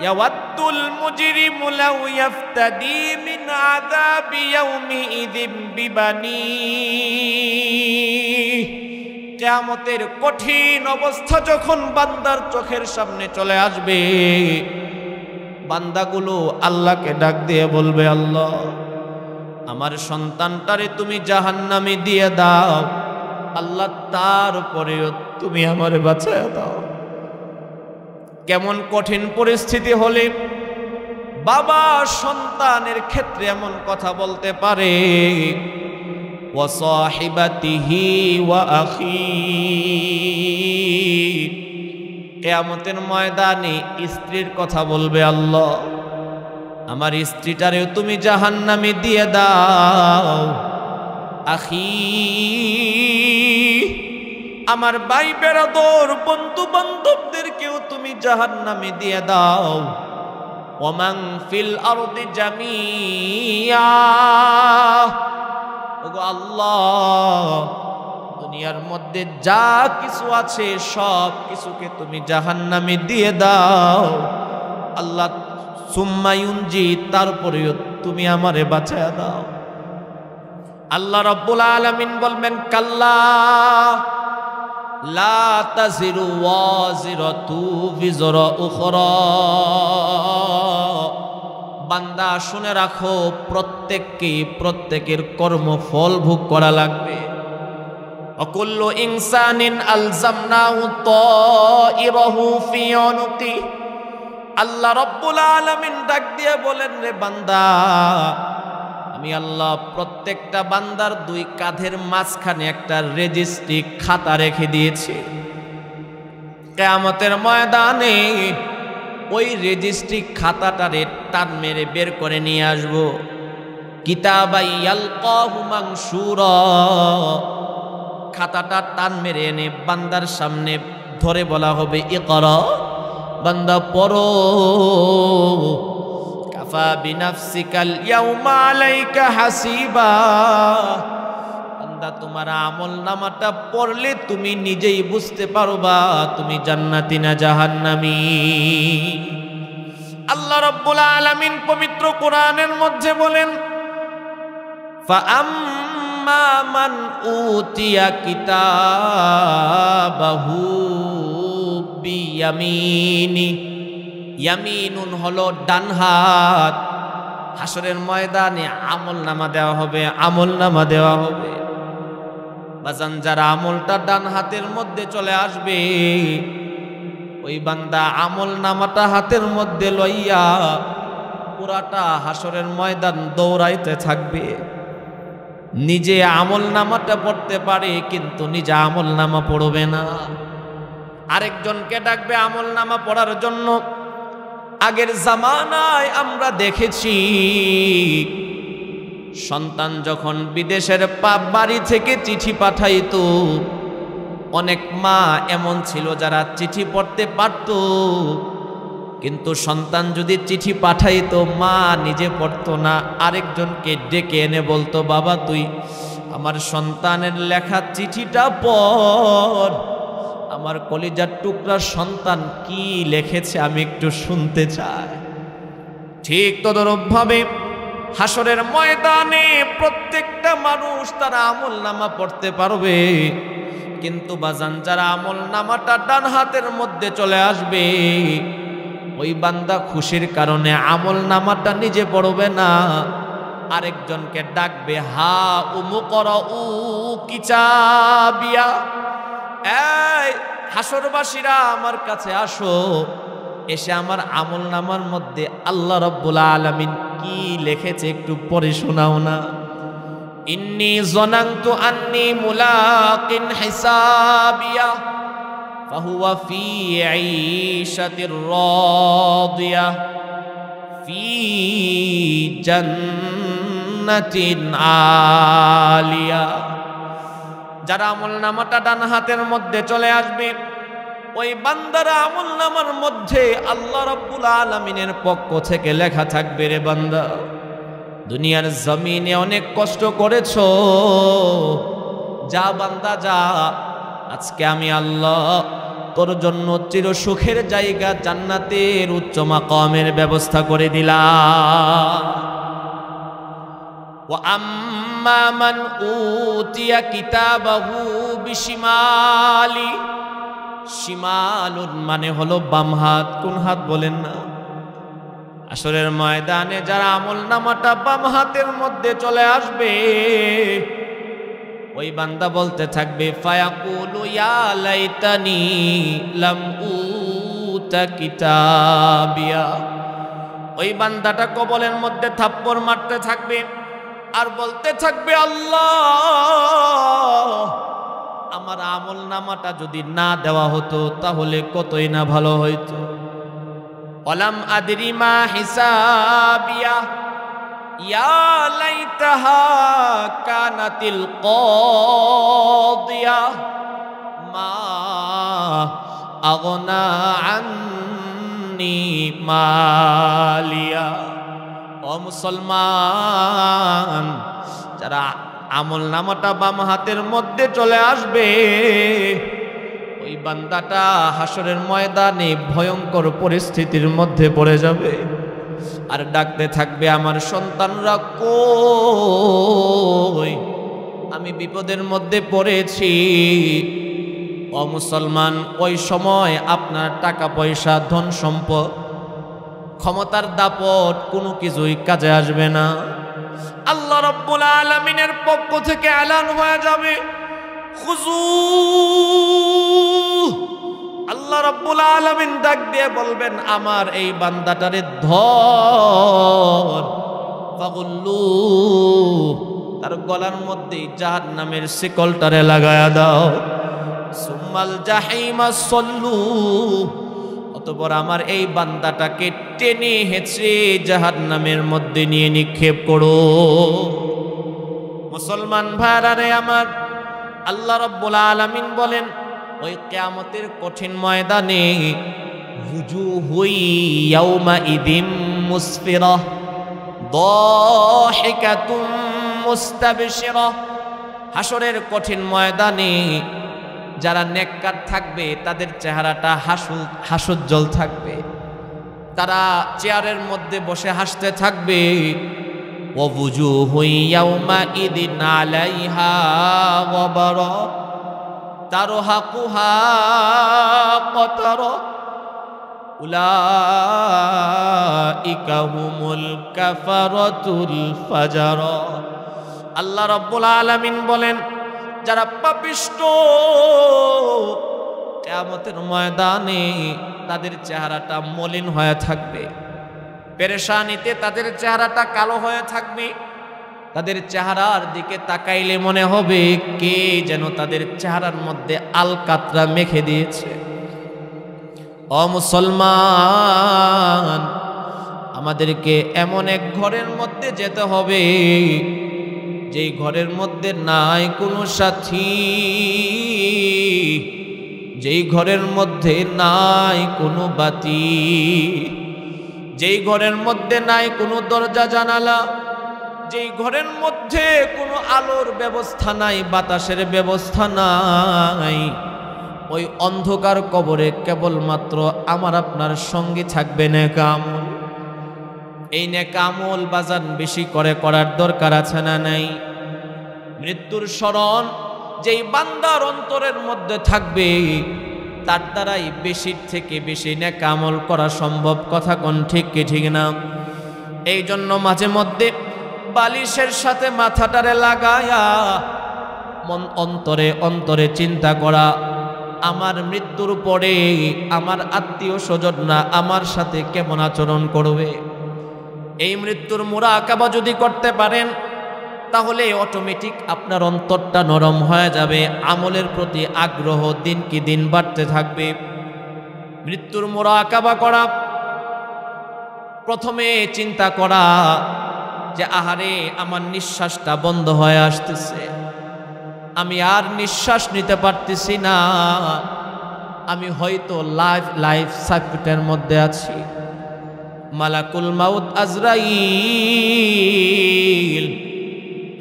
ইয়াওয়াদ্দুল মুজরিমু লাউ ইয়াফতাদি মিন আযাবি ইয়াউমি ইযিম বিবানি। কিয়ামতের কঠিন অবস্থা যখন বান্দার চোখের সামনে চলে আসবে, বান্দাগুলো আল্লাহকে ডাক দিয়ে বলবে, আল্লাহ, আমার সন্তানটারে তুমি জাহান্নামে দিয়ে দাও। আল্লাহ, তারপরেও তুমি আমারে বাঁচায়া দাও। কেমন কঠিন পরিস্থিতি হলে বাবা সন্তানের ক্ষেত্রে এমন কথা বলতে পারে, ওয়া সাহিবাতিহি ওয়া আখি। কিয়ামতের ময়দানে স্ত্রীর কথা বলবে, আল্লাহ, আমার স্ত্রীটারেও তুমি জাহান্নামে দিয়ে দাও। আখি, আমার ভাই বেরাদর বন্ধু বান্ধবদেরকেও তুমি জাহান্নামে দিয়ে দাও। ওমান ফিল আরদি জামিয়া, ওগো আল্লাহ, দুনিয়ার মধ্যে যা কিছু আছে সব কিছুকে তুমি জাহান্নামে দিয়ে দাও। আল্লাহ সুম্মা ইউনজি, তারপরেও তুমি আমারে বাঁচায়া দাও। আল্লাহ রাব্বুল আলামিন বলবেন কাল্লা লা তাজিরু ওয়াজিরাতু বিজরা উখরা। বান্দা শুনে রাখো, প্রত্যেকের কর্মফল ভোগ করা লাগবে। অকুল্লু ইনসানিন আলজামনাহু তাইরাহু ফি উনুকি। আল্লাহ রাব্বুল আলামিন ডাক দিয়ে বলেন, রে বান্দা, আমি আল্লাহ প্রত্যেকটা বান্দার দুই কাঁধের মাঝখানে একটা রেজিস্ট্রি খাতা রেখে দিয়েছি। কিয়ামতের ময়দানে ওই রেজিস্ট্রি খাতাটারে টান মেরে বের করে নিয়ে আসব। কিতাবাই ইয়ালকাহু মানশুরা, খাতাটা টান মেরে এনে বান্দার সামনে ধরে বলা হবে ইকরা, বান্দা পড়ো। কাফা বিনাফসিকাল ইয়াউমা আলাইকা হাসিবা। বান্দা তোমার আমলনামাটা পড়লে তুমি নিজেই বুঝতে পারবা তুমি জান্নাতি না জাহান্নামী। আল্লাহ রাব্বুল আলামিন পবিত্র কোরআনের মধ্যে বলেন, ফাআম্মা মান উতিয়া কিতাবাহু বিয়ামিনি। ইয়ামিনুন হলো ডান হাত। হাসরের ময়দানে আমলনামা দেওয়া হবে, আমলনামা দেওয়া হবে। বাজান, যারা আমলটা ডান হাতের মধ্যে চলে আসবে, ওই বান্দা আমলনামাটা হাতের মধ্যে লইয়া পুরাটা হাসরের ময়দান দৌড়াইতে থাকবে। নিজে আমলনামাটা পড়তে পারে, কিন্তু নিজে আমলনামা পড়বে না। আরেকজনকে ডাকবে আমলনামা পড়ার জন্য। আগের জামানায় আমরা দেখেছি, সন্তান যখন বিদেশের বাড়ি থেকে চিঠি পাঠাইতো, অনেক মা এমন ছিল যারা চিঠি পড়তে পারত, কিন্তু সন্তান যদি চিঠি পাঠাইতো মা নিজে পড়তো না, আরেকজনকে ডেকে এনে বলতো, বাবা তুই আমার সন্তানের লেখা চিঠিটা পড়, আমার কলিজার টুকরা সন্তান কি লিখেছে আমি একটু শুনতে চাই। ঠিক তদরূপভাবে হাসরের ময়দানে প্রত্যেকটা মানুষ তারা আমলনামা পড়তে পারবে, কিন্তু বাজান যারা আমলনামাটা ডান হাতের মধ্যে চলে আসবে, ওই বান্দা খুশির কারণে আমলনামাটা নিজে পড়বে না, আরেকজনকে ডাকবে, হা উমুকরাউ কিতাবিয়া। এই হাসরবাসীরা আমার কাছে আসো, এসে আমার আমলনামার মধ্যে আল্লাহ রাব্বুল আলামিন কি লিখেছে একটু পড়ে শোনাও না। ইন্নী যনানতু আন্নী মুলাকিন হিসাবিয়া ফাহুয়া ফি ঈশাতির রাদিয়া ফি জান্নাতিন আলিয়া। যারা আমলনামাটা ডান হাতের মধ্যে চলে আসবে, ওই বান্দারা আমলনামার মধ্যে আল্লাহ রাব্বুল আলামিনের পক্ষ থেকে লেখা থাকবে, রে বান্দা দুনিয়ার জমিনে অনেক কষ্ট করেছো, যা বান্দা যা, আজকে আমি আল্লাহ তোর জন্য চির সুখের জায়গা জান্নাতের উচ্চ মাকামের ব্যবস্থা করে দিলাম। ওয়া আম্মা মান উতিয়া কিতাবাহু বিশিমালি। শিমালুন মানে হলো বাম হাত, কোন হাত বলেন না। আসরের ময়দানে যারা আমলনামাটা বাম হাতের মধ্যে চলে আসবে, ওই বান্দা বলতে থাকবে, ফায়াকুলু ইয়া লাইতানি লাম উতা কিতাবিয়া। ওই বান্দাটা কবলের মধ্যে থাপ্পড় মারতে থাকবে আর বলতে থাকবে, আল্লাহ আমার আমলনামাটা যদি না দেওয়া হতো তাহলে কতই না ভালো হইতো। ওয়ালাম আদরি মা হিসাবিয়া। ইয়া লাইতাহা কানাতিল কাদিয়া মা আগনা আন্নি মালিয়া। ও মুসলমান, যারা আমল নামাটা বাম হাতের মধ্যে চলে আসবে, ওই বান্দাটা হাসরের ময়দানে ভয়ঙ্কর পরিস্থিতির মধ্যে পড়ে যাবে আর ডাকতে থাকবে, আমার সন্তানরা কই, আমি বিপদের মধ্যে পড়েছি। ও মুসলমান, ওই সময় আপনার টাকা পয়সা, ধন সম্পদ, ক্ষমতার দাপট কোনো কিছুই কাজে আসবে না। আল্লাহ রাব্বুল আলামিনের পক্ষ থেকে এলান হয়ে যাবে, খুযু। আল্লাহ রাব্বুল আলামিন ডাক দিয়ে বলবেন, আমার এই বান্দাটারে ধর, ফাগুল্লু, তার গলার মধ্যে জাহান্নামের শিকলটারে লাগায়া দাও। সুম্মাল জাহিমা সল্লু, অতঃপর আমার এই বান্দাটাকে টেনে হেঁচড়ে জাহান্নামের মধ্যে নিয়ে নিক্ষেপ করো। মুসলমান ভাইরা রে আমার, আল্লাহ রাব্বুল আলামিন বলেন, ওই কিয়ামতের কঠিন ময়দানে ওয়ুজুহু ইয়াউমাইযিম মুসফিরাহ দাহিকাতুম মুস্তাবশিরাহ। হাসরের কঠিন ময়দানে যারা নেককার থাকবে তাদের চেহারাটা হাস্যোজ্জ্বল থাকবে, তারা চেয়ারের মধ্যে বসে হাসতে থাকবে। ওয়াজুহু ইয়াউমাইযিন আলাইহা গাবারা তারহাকুহা কতারা উলাইকা হুমুল কাফারাতুল ফাজারা। আল্লাহ রাব্বুল আলামিন বলেন, যারা পাপিষ্ট কিয়ামতের ময়দানে তাদের চেহারাটা মলিন হয়ে থাকবে, পেরেশানিতে তাদের চেহারাটা কালো হয়ে থাকবে, তাদের চেহারার দিকে তাকাইলে মনে হবে কে যেন তাদের চেহারার মধ্যে আলকাতরা মেখে দিয়েছে। ও মুসলমান, আমাদেরকে এমন এক ঘরের মধ্যে যেতে হবে যেই ঘরের মধ্যে নাই কোনো সাথী, যেই ঘরের মধ্যে নাই কোনো বাতি, যেই ঘরের মধ্যে নাই কোনো দরজা জানালা, যেই ঘরের মধ্যে কোনো আলোর ব্যবস্থা নাই, বাতাসের ব্যবস্থা নাই। ওই অন্ধকার কবরে কেবলমাত্র আমার আপনার সঙ্গে থাকবে নেক আমল। এই নেক আমল বাজান বেশি করে করার দরকার আছে না নাই? মৃত্যুর স্মরণ যেই বান্দার অন্তরের মধ্যে থাকবে, তার দ্বারাই বেশির থেকে বেশি নেক আমল করা সম্ভব। কথা কোন ঠিক কি ঠিক না? এই জন্য মাঝে মধ্যে বালিশের সাথে মাথাটারে লাগায়া মন অন্তরে অন্তরে চিন্তা করা, আমার মৃত্যুর পরে আমার আত্মীয় স্বজনরা আমার সাথে কেমন আচরণ করবে। এই মৃত্যুর মুরাকাবা যদি করতে পারেন, তাহলে অটোমেটিক আপনার অন্তরটা নরম হয়ে যাবে, আমলের প্রতি আগ্রহ দিন কি দিন বাড়তে থাকবে। মৃত্যুর মুরাকাবা করা, প্রথমে চিন্তা করা যে আহারে আমার নিঃশ্বাসটা বন্ধ হয়ে আসতেছে, আমি আর নিঃশ্বাস নিতে পারতেছি না, আমি হয়তো লাইফ সার্কিটের মধ্যে আছি। মালাকুল মাউত আজরাইল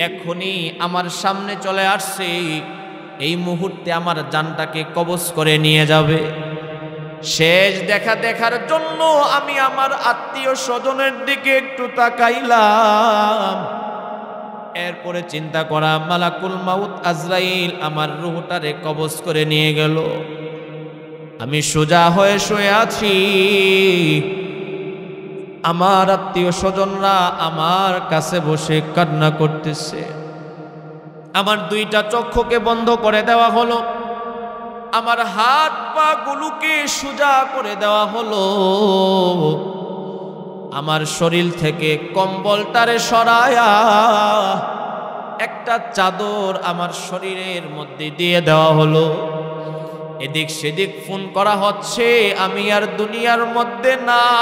এখনই আমার সামনে চলে আসছে, এই মুহূর্তে আমার জানটাকে কবজ করে নিয়ে যাবে। শেষ দেখার জন্য আমি আমার আত্মীয় স্বজনের দিকে একটু তাকাইলাম, এরপরে চিন্তা করা মালাকুল মাউত আজরাইল আমার রূহটারে কবজ করে নিয়ে গেল, আমি সোজা হয়ে শুয়ে আছি, আমার আত্মীয় স্বজনরা আমার কাছে বসে কান্না করতেছে, আমার দুইটা চক্ষুকে বন্ধ করে দেওয়া হলো, আমার হাত পা গুলোকে সোজা করে দেওয়া হলো, আমার শরীর থেকে কম্বলটারে সরায়া একটা চাদর আমার শরীরের মধ্যে দিয়ে দেওয়া হলো। এদিক সেদিক ফোন করা হচ্ছে, আমি আর দুনিয়ার মধ্যে নাই,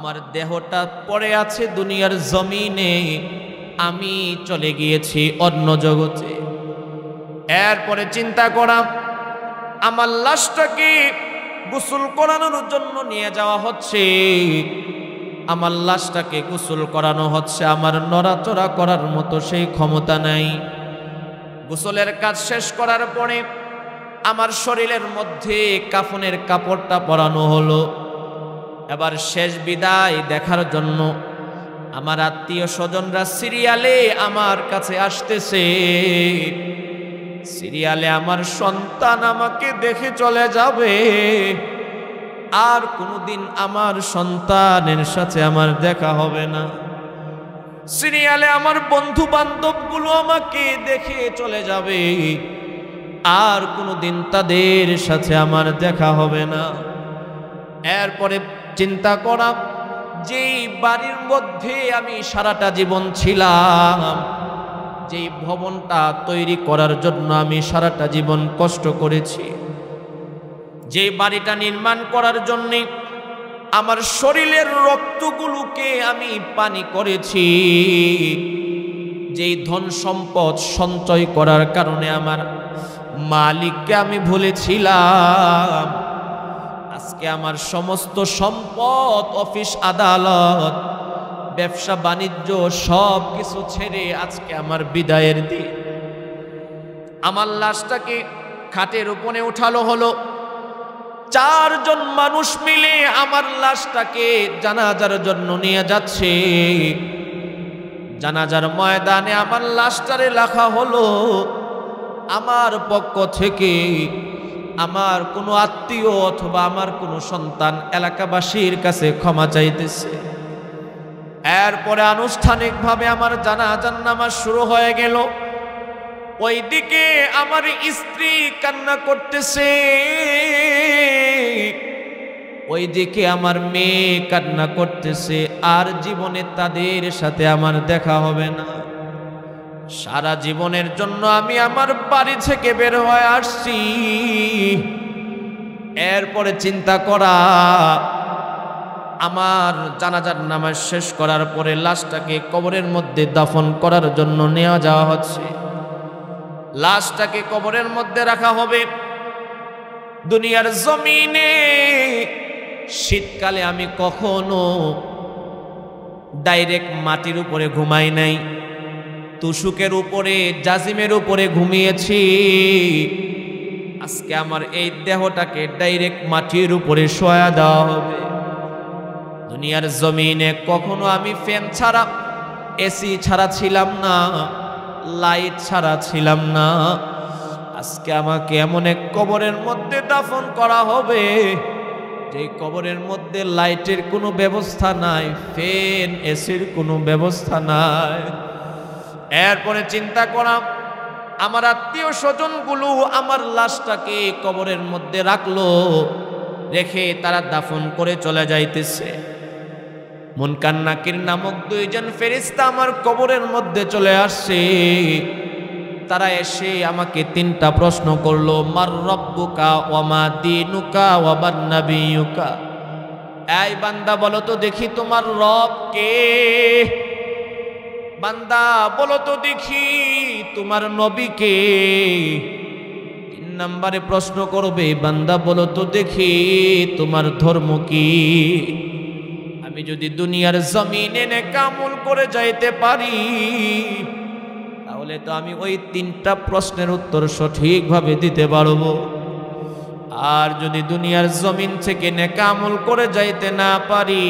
আমার দেহটা পড়ে আছে দুনিয়ার জমিনে, আমি চলে গিয়েছি অন্য জগতে। এরপরে চিন্তা করা, আমার লাশটাকে গোসল করানোর জন্য নিয়ে যাওয়া হচ্ছে। আমার লাশটাকে গোসল করানো হচ্ছে, আমার নড়াচড়া করার মতো সেই ক্ষমতা নাই। গোসলের কাজ শেষ করার পরে আমার শরীরের মধ্যে কাফনের কাপড়টা পরানো হলো। এবার শেষ বিদায় দেখার জন্য আমার আত্মীয় স্বজনরা সিরিয়ালে আমার কাছে আসতেছে। সিরিয়ালে আমার সন্তান আমাকে দেখে চলে যাবে, আর কোনোদিন আমার সন্তানের সাথে আমার দেখা হবে না। সিরিয়ালে আমার বন্ধু বান্ধবগুলো আমাকে দেখে চলে যাবে, আর কোনোদিন তাদের সাথে আমার দেখা হবে না। এরপরে চিন্তা করা, যেই বাড়ির মধ্যে আমি সারাটা জীবন ছিলাম, যেই ভবনটা তৈরি করার জন্য আমি সারাটা জীবন কষ্ট করেছি, যে বাড়িটা নির্মাণ করার জন্য আমার শরীরের রক্তগুলোকে আমি পানি করেছি, যেই ধন সম্পদ সঞ্চয় করার কারণে আমার মালিককে আমি ভুলেছিলাম, আজকে আমার সমস্ত সম্পদ, অফিস আদালত, ব্যবসা বাণিজ্য সব কিছু ছেড়ে আজকে আমার বিদায়ের দিন। আমার লাশটাকে খাটের উপরে উঠালো হলো। 4 জন মানুষ মিলে আমার লাশটাকে জানাজার জন্য নিয়ে যাচ্ছে। জানাজার ময়দানে আমার লাশটারে লেখা হলো, আমার পক্ষ থেকে আমার কোনো আত্মীয় অথবা আমার কোনো সন্তান এলাকাবাসীর কাছে ক্ষমা চাইতেছে। এরপরে আনুষ্ঠানিকভাবে আমার জানাজার নামাজ শুরু হয়ে গেল। ওইদিকে আমার স্ত্রী কান্না করতেছে, ওইদিকে আমার মেয়ে কান্না করতেছে, আর জীবনে তাদের সাথে আমার দেখা হবে না। সারা জীবনের জন্য আমি আমার বাড়ি থেকে বের হয়ে আসছি। এরপরে চিন্তা করা, আমার জানাজার নামাজ শেষ করার পরে লাশটাকে কবরের মধ্যে দাফন করার জন্য নেওয়া যাওয়া হচ্ছে। লাশটাকে কবরের মধ্যে রাখা হবে। দুনিয়ার জমিনে শীতকালে আমি কখনো ডাইরেক্ট মাটির উপরে ঘুমাই নাই, তুষুকের উপরে, জাজিমের উপরে ঘুমিয়েছি। আজকে আমার এই দেহটাকে ডাইরেক্ট মাটির উপরে শোয়া দেওয়া হবে। দুনিয়ার জমিনে কখনো আমি ফ্যান ছাড়া, এসি ছাড়া ছিলাম না, লাইট ছাড়া ছিলাম না। আজকে আমাকে এমন এক কবরের মধ্যে দাফন করা হবে, যে কবরের মধ্যে লাইটের কোনো ব্যবস্থা নাই, ফ্যান এসির কোনো ব্যবস্থা নাই। এরপরে চিন্তা করা, আমার আত্মীয় স্বজনগুলো আমার লাশটাকে কবরের মধ্যে রাখলো, রেখে তারা দাফন করে চলে যাইতেছে। মুনকার নাকির নামক 2 জন ফেরেশতা আমার কবরের মধ্যে চলে আসছে। তারা এসে আমাকে 3টা প্রশ্ন করলো, মার রব্বুকা ওয়া মা দীনুকা ওয়া মান নাবিয়ুকা। এই বান্দা বলো তো দেখি তোমার রব কে? বান্দা বলো তো দেখি তোমার নবী কে? 3 নম্বরে প্রশ্ন করবে, বান্দা বলো তো দেখি তোমার ধর্ম কি? আমি যদি দুনিয়ার জমিনে নেক আমল করে যাইতে পারি, তাহলে তো আমি ওই 3টা প্রশ্নের উত্তর সঠিকভাবে দিতে পারবো। আর যদি দুনিয়ার জমিন থেকে নেক আমল করে যাইতে না পারি,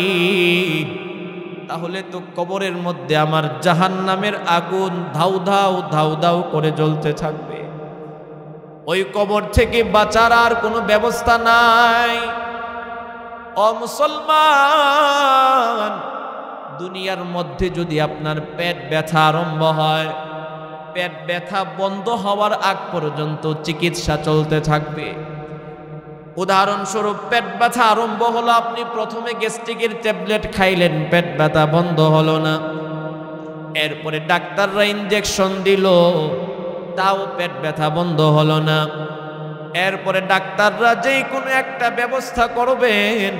তাহলে তো কবরের মধ্যে আমার জাহান্নামের আগুন ধাউ ধাউ ধাউ ধাউ করে জ্বলতে থাকবে। ওই কবর থেকে বাঁচার আর কোনো ব্যবস্থা নাই। ও মুসলমান, দুনিয়ার মধ্যে যদি আপনার পেট ব্যথা আরম্ভ হয়, পেট ব্যথা বন্ধ হওয়ার আগ পর্যন্ত চিকিৎসা চলতে থাকবে। উদাহরণস্বরূপ, পেট ব্যথা আরম্ভ হলো, আপনি প্রথমে গ্যাস্ট্রিকের ট্যাবলেট খাইলেন, পেট ব্যথা বন্ধ হলো না। এরপরে ডাক্তাররা ইনজেকশন দিল, তাও পেট ব্যথা বন্ধ হলো না। এরপরে ডাক্তাররা যেই কোনো একটা ব্যবস্থা করবেন,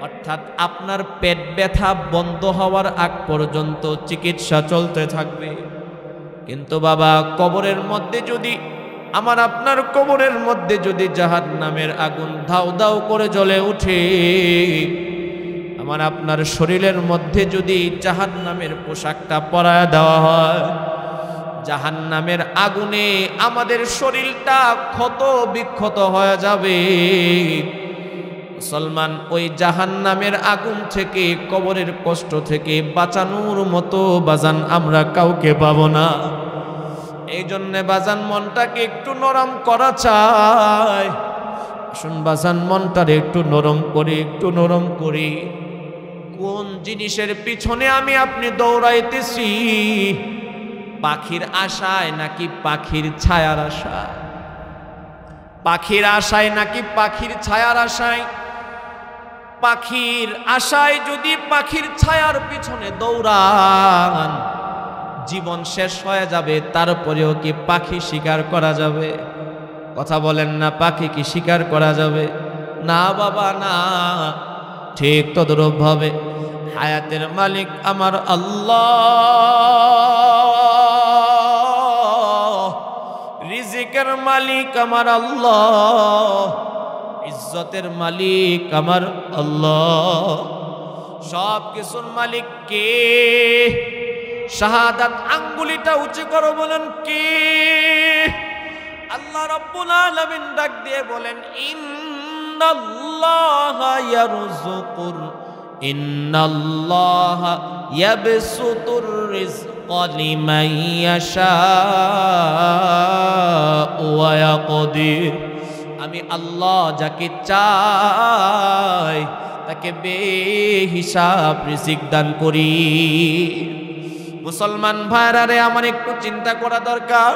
অর্থাৎ আপনার পেট ব্যথা বন্ধ হওয়ার আগ পর্যন্ত চিকিৎসা চলতে থাকবে। কিন্তু বাবা, কবরের মধ্যে যদি আমার আপনার কবরের মধ্যে যদি জাহান্নামের আগুন ধাউ ধাউ করে জ্বলে ওঠে, আমার আপনার শরীরের মধ্যে যদি জাহান্নামের পোশাকটা পরায় দেওয়া হয়, জাহান্নামের আগুনে আমাদের শরীরটা ক্ষত বিক্ষত হয়ে যাবে। মুসলমান, ওই জাহান্নামের আগুন থেকে, কবরের কষ্ট থেকে বাঁচানোর মতো বাজান আমরা কাউকে পাবো না। এই জন্যে বাজান মনটাকে একটু নরম করা চাই। আসুন বাজান মনটারে একটু নরম করি, একটু নরম করি। কোন জিনিসের পিছনে আমি আপনি দৌড়াইতেছি? পাখির আশায় নাকি পাখির ছায়ার আশায়? পাখির আশায় নাকি পাখির ছায়ার আশায়? পাখির আশায় যদি পাখির ছায়ার পিছনে দৌড়ান, জীবন শেষ হয়ে যাবে, তারপরেও কি পাখি শিকার করা যাবে? কথা বলেন না, পাখি কি শিকার করা যাবে? না বাবা না। ঠিক তদ্রূপ ভাবে হায়াতের মালিক আমার আল্লাহ, রিজিকের মালিক আমার আল্লাহ, ইজ্জতের মালিক আমার আল্লাহ, সব কিছুর মালিক কে? শাহাদাত আঙ্গুলিটা উঁচু করো, বলেন কে? আল্লাহ রাব্বুল আলামিন ডাক দিয়ে বলেন, ইন্নাল্লাহা ইয়ারযুকুর ইন্নাল্লাহা ইয়াবসুতুর রিজকা লিমান ইয়াশাউ ওয়া ইয়াকদির। আমি আল্লাহ যাকে চাই তাকে বেহিসাব রিজিক দান করি। মুসলমান ভাইরা রে, আমার একটু চিন্তা করা দরকার।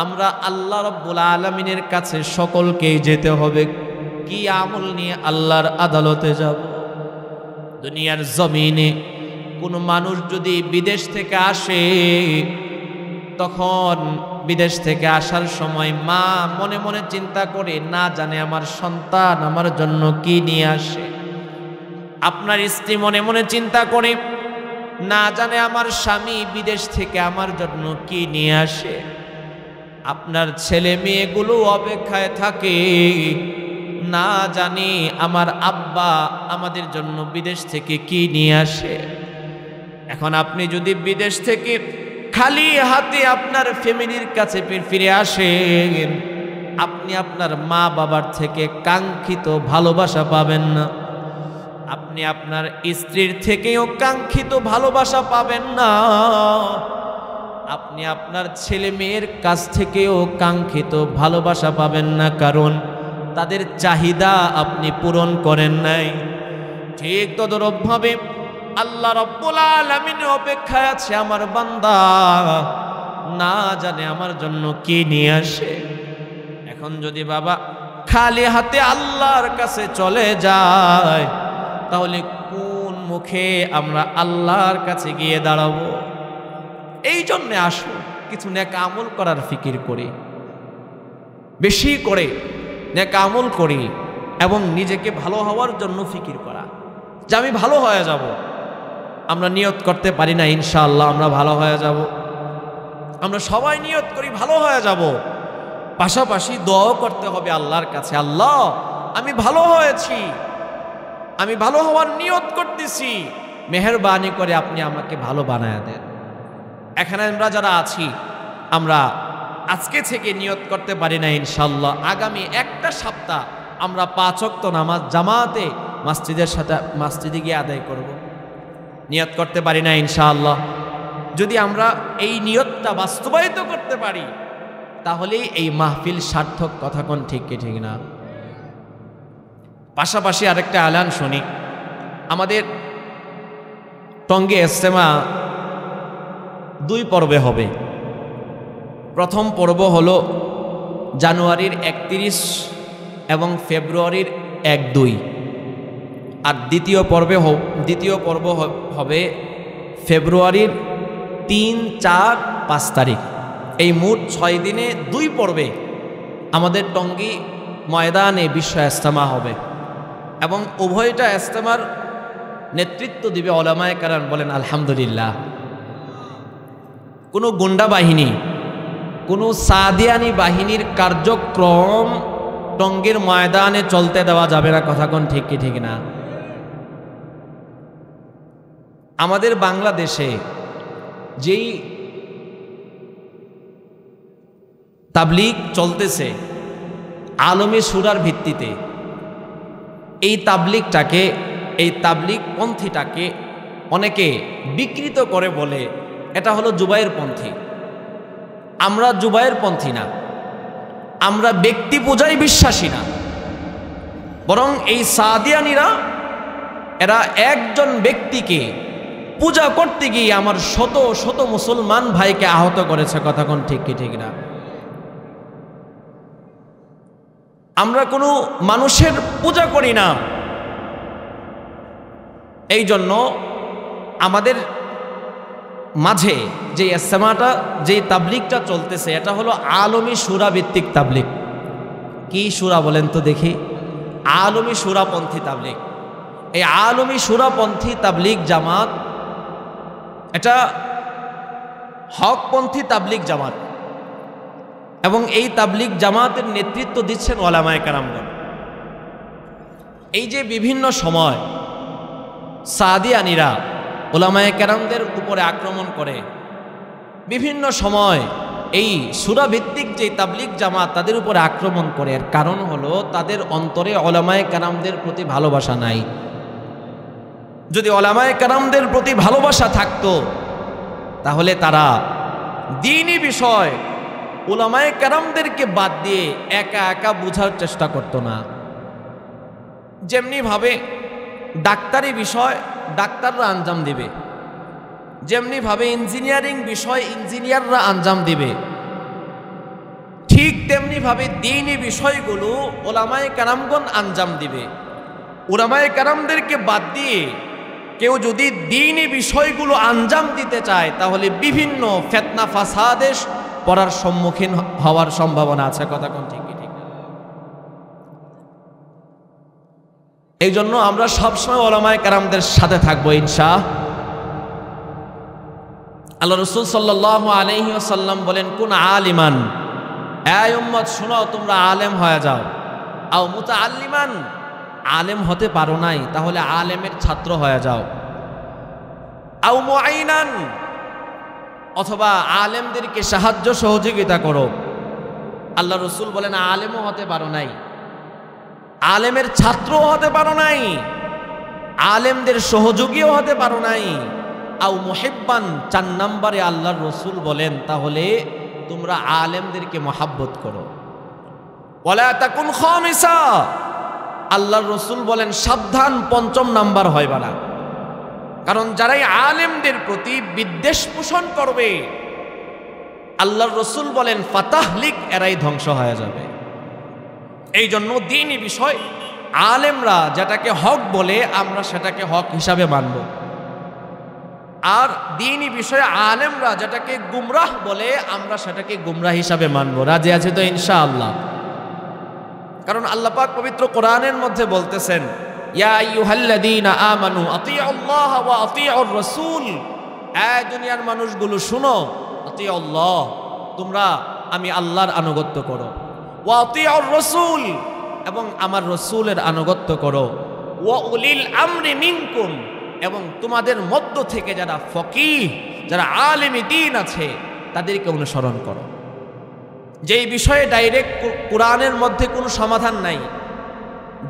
আমরা আল্লাহ রাব্বুল আলামিনের কাছে সকলকেই যেতে হবে। কি আমল নিয়ে আল্লাহর আদালতে যাব? দুনিয়ার জমিনে কোনো মানুষ যদি বিদেশ থেকে আসে, তখন বিদেশ থেকে আসার সময় মা মনে মনে চিন্তা করে, না জানে আমার সন্তান আমার জন্য কি নিয়ে আসে। আপনার স্ত্রী মনে মনে চিন্তা করে, না জানে আমার স্বামী বিদেশ থেকে আমার জন্য কি নিয়ে আসে। আপনার ছেলে মেয়েগুলো অপেক্ষায় থাকে, না জানি আমার আব্বা আমাদের জন্য বিদেশ থেকে কি নিয়ে আসে। এখন আপনি যদি বিদেশ থেকে খালি হাতে আপনার ফ্যামিলির কাছে ফিরে আসেন, আপনি আপনার মা বাবার থেকে কাঙ্ক্ষিত ভালোবাসা পাবেন না। আপনি আপনার স্ত্রীর থেকেও কাঙ্ক্ষিত ভালোবাসা পাবেন না। আপনি আপনার ছেলে মেয়ের কাছ থেকেও কাঙ্ক্ষিত ভালোবাসা পাবেন না, কারণ তাদের চাহিদা আপনি পূরণ করেন নাই। ঠিক তদ্রূপভাবে আল্লাহ রাব্বুল আলামিন অপেক্ষায় আছে আমার বান্দা, না জানে আমার জন্য কি নিয়ে আসে। এখন যদি বাবা খালি হাতে আল্লাহর কাছে চলে যায়, তাহলে কোন মুখে আমরা আল্লাহর কাছে গিয়ে দাঁড়াবো? এই জন্যে আসুন কিছু নেক আমল করার ফিকির করি, বেশি করে নেক আমল করি, এবং নিজেকে ভালো হওয়ার জন্য ফিকির করা যে আমি ভালো হয়ে যাব। আমরা নিয়ত করতে পারি না ইনশাআল্লাহ আমরা ভালো হয়ে যাব। আমরা সবাই নিয়ত করি ভালো হয়ে যাব, পাশাপাশি দোয়া করতে হবে আল্লাহর কাছে, আল্লাহ আমি ভালো হয়েছি, আমি ভালো হওয়ার নিয়ত করতেছি, মেহেরবানি করে আপনি আমাকে ভালো বানায় দেন। এখানে আমরা যারা আছি, আমরা আজকে থেকে নিয়ত করতে পারি না ইনশাআল্লাহ আগামী একটা সপ্তাহ আমরা 5 ওয়াক্ত নামাজ জামাতে মসজিদে গিয়ে আদায় করব। নিয়ত করতে পারি না ইনশাআল্লাহ? যদি আমরা এই নিয়তটা বাস্তবায়িত করতে পারি, তাহলেই এই মাহফিল সার্থক। কথা কোন ঠিক কি ঠিক না? পাশাপাশি আরেকটা এলান শুনি, আমাদের টঙ্গী ইজতেমা 2 পর্বে হবে। প্রথম পর্ব হলো জানুয়ারির 31 এবং ফেব্রুয়ারির 1-2, আর দ্বিতীয় পর্ব হবে ফেব্রুয়ারির 3, 4, 5 তারিখ। এই মোট 6 দিনে 2 পর্বে আমাদের টঙ্গী ময়দানে বিশ্ব ইজতেমা হবে। এবং উভয়টা ইজতেমার নেতৃত্ব দিবে উলামায়ে কেরাম, বলেন আলহামদুলিল্লাহ। কোনো গুন্ডা বাহিনী, কোনো সাদিয়ানি বাহিনীর কার্যক্রম টঙ্গীর ময়দানে চলতে দেওয়া যাবে না। কথা কোন ঠিক কি ঠিক না? আমাদের বাংলাদেশে যেই তাবলীগ চলতেছে আলমী সূরার ভিত্তিতে, এই তাবলীগটাকে, এই তাবলীগ পন্থীটাকে অনেকে বিকৃত করে বলে এটা হলো জুবায়ের পন্থী। আমরা জুবায়ের পন্থী না, আমরা ব্যক্তি পূজায় বিশ্বাসী না, বরং এই সাদিয়ানিরা এরা একজন ব্যক্তিকে পূজা করতে গিয়ে আমার শত শত মুসলমান ভাইকে আহত করেছে। কথা কোন ঠিক কি ঠিক না? আমরা কোনো মানুষের পূজা করি না। এই জন্য আমাদের মাঝে যে ইজতেমাটা, যে তাবলীগটা চলতেছে, এটা হলো আলমী সূরা ভিত্তিক তাবলীগ। কি সূরা বলেন তো দেখি? আলমী সূরাপন্থী তাবলীগ। এই আলমী সূরাপন্থী তাবলীগ জামাত এটা হকপন্থী তাবলীগ জামাত, এবং এই তাবলীগ জামাতের নেতৃত্ব দিচ্ছেন উলামায়ে কেরামগণ। এই যে বিভিন্ন সময় সাদিয়ানিরা উলামায়ে কেরামদের উপরে আক্রমণ করে, বিভিন্ন সময় এই সূরা ভিত্তিক যে তাবলীগ জামাত তাদের উপরে আক্রমণ করে, এর কারণ হলো তাদের অন্তরে উলামায়ে কেরামদের প্রতি ভালোবাসা নাই। যদি উলামায়ে কেরামদের প্রতি ভালোবাসা থাকতো তাহলে তারা দ্বীনি বিষয় উলামায়ে কেরামদেরকে বাদ দিয়ে একা একা বোঝার চেষ্টা করতো না। যেমনি ভাবে ডাক্তারি বিষয় ডাক্তাররা আঞ্জাম দিবে, যেমনি ভাবে ইঞ্জিনিয়ারিং বিষয় ইঞ্জিনিয়াররা আঞ্জাম দিবে, ঠিক তেমনি ভাবে দ্বীনি বিষয়গুলো উলামায়ে কেরামগণ আঞ্জাম দিবে। উলামায়ে কেরামদেরকে বাদ দিয়ে কেউ যদি দ্বীনি বিষয়গুলো আঞ্জাম দিতে চায় তাহলে বিভিন্ন ফিতনা ফাসাদে পড়ার সম্মুখীন হওয়ার সম্ভাবনা আছে। কথা কোন ঠিক কি ঠিক না? এই জন্য আমরা সবসময় উলামায়ে কেরামদের সাথে থাকবো ইনশাআল্লাহ। আল্লাহ রাসূল সাল্লাল্লাহু আলাইহি ওয়াসাল্লাম বলেন, কোন আলিমান, এই উম্মত শোনো, তোমরা আলেম হয়ে যাও। আও মুতাআল্লিমান, আলেম হতে পারো নাই তাহলে আলেমের ছাত্র হয়ে যাও। আও মুআইনান, অথবা আলেমদেরকে সাহায্য সহযোগিতা করো। আল্লাহ রাসূল বলেন, আলেমও হতে পারো নাই, আলেমের ছাত্রও হতে পারো নাই, আলেমদের সহযোগীও হতে পারো নাই। আও মুহিব্বান, 4 নম্বরে আল্লাহর রাসূল বলেন তাহলে তোমরা আলেমদেরকে মহাব্বত করো। ওয়ালা তাকুন খামিসা, আল্লাহর রাসূল বলেন সাবধান, 5ম নাম্বার হইবা না। কারণ যারাই আলেমদের প্রতি বিদ্বেষ পোষণ করবে আল্লাহর রাসূল বলেন ফাতাহলিক, এরাই ধ্বংস হয়ে যাবে। এই জন্য দ্বীনি বিষয় আলেমরা যেটাকে হক বলে আমরা সেটাকে হক হিসাবে মানব, আর দ্বীনি বিষয়ে আলেমরা যেটাকে গুমরাহ বলে আমরা সেটাকে গুমরাহ হিসাবে মানব। রাজি আছে তো ইনশাআল্লাহ? কারণ আল্লাহ পাক পবিত্র কোরআনের মধ্যে বলতেছেন, ইয়া আইয়ুহাল্লাযীনা আমানু আতিউল্লাহ ওয়া আতিউর রাসূল, এই দুনিয়ার মানুষগুলো শুনো, আতিউল্লাহ, তোমরা আমি আল্লাহর আনুগত্য করো, ওয়া আতিউর রাসূল, এবং আমার রাসূলের আনুগত্য করো, ওয়া উলিল আমরি মিনকুম, এবং তোমাদের মধ্য থেকে যারা ফকিহ, যারা আলেমে দ্বীন আছে তাদেরকে অনুসরণ করো। যেই বিষয়ে ডাইরেক্ট কোরআনের মধ্যে কোনো সমাধান নাই,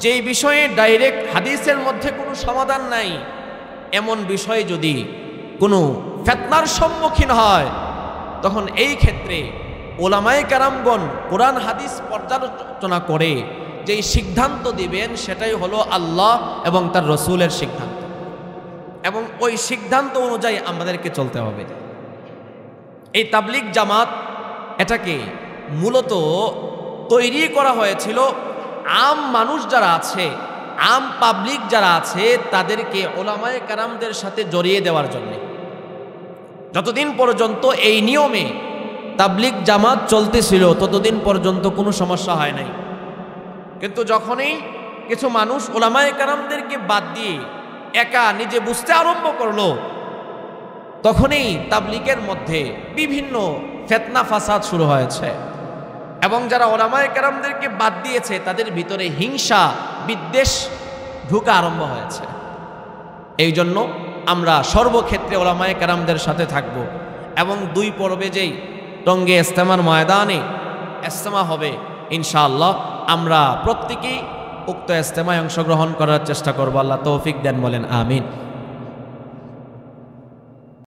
যেই বিষয়ে ডাইরেক্ট হাদিসের মধ্যে কোনো সমাধান নাই, এমন বিষয়ে যদি কোনো ফিতনার সম্মুখীন হয় তখন এই ক্ষেত্রে উলামায়ে কেরামগণ কোরআন হাদিস পর্যালোচনা করে যেই সিদ্ধান্ত দিবেন সেটাই হলো আল্লাহ এবং তার রাসূলের সিদ্ধান্ত, এবং ওই সিদ্ধান্ত অনুযায়ী আমাদেরকে চলতে হবে। এই তাবলীগ জামাত এটাকে মূলত তৈরি করা হয়েছিল আম মানুষ যারা আছে, আম পাবলিক যারা আছে তাদেরকে উলামায়ে কেরামদের সাথে জড়িয়ে দেওয়ার জন্য। যতদিন পর্যন্ত এই নিয়মে তাবলীগ জামাত চলতেছিল ততদিন পর্যন্ত কোনো সমস্যা হয় নাই, কিন্তু যখনই কিছু মানুষ উলামায়ে কেরামদেরকে বাদ দিয়ে একা নিজে বুঝতে আরম্ভ করলো, তখনই তাবলীগের মধ্যে বিভিন্ন ফিতনা ফাসাদ শুরু হয়েছে এবং যারা উলামায়ে কেরামদেরকে বাদ দিয়েছে তাদের ভিতরে হিংসা বিদ্বেষ ঢোকা আরম্ভ হয়েছে। এই জন্য আমরা সর্বক্ষেত্রে উলামায়ে কেরামদের সাথে থাকব এবং 2 পর্বে যেই টঙ্গী ইজতেমার ময়দানে ইজতেমা হবে ইনশাআল্লাহ, আমরা প্রত্যেকেই উক্ত ইজতেমায় অংশগ্রহণ করার চেষ্টা করব। আল্লাহ তৌফিক দেন, বলেন আমিন।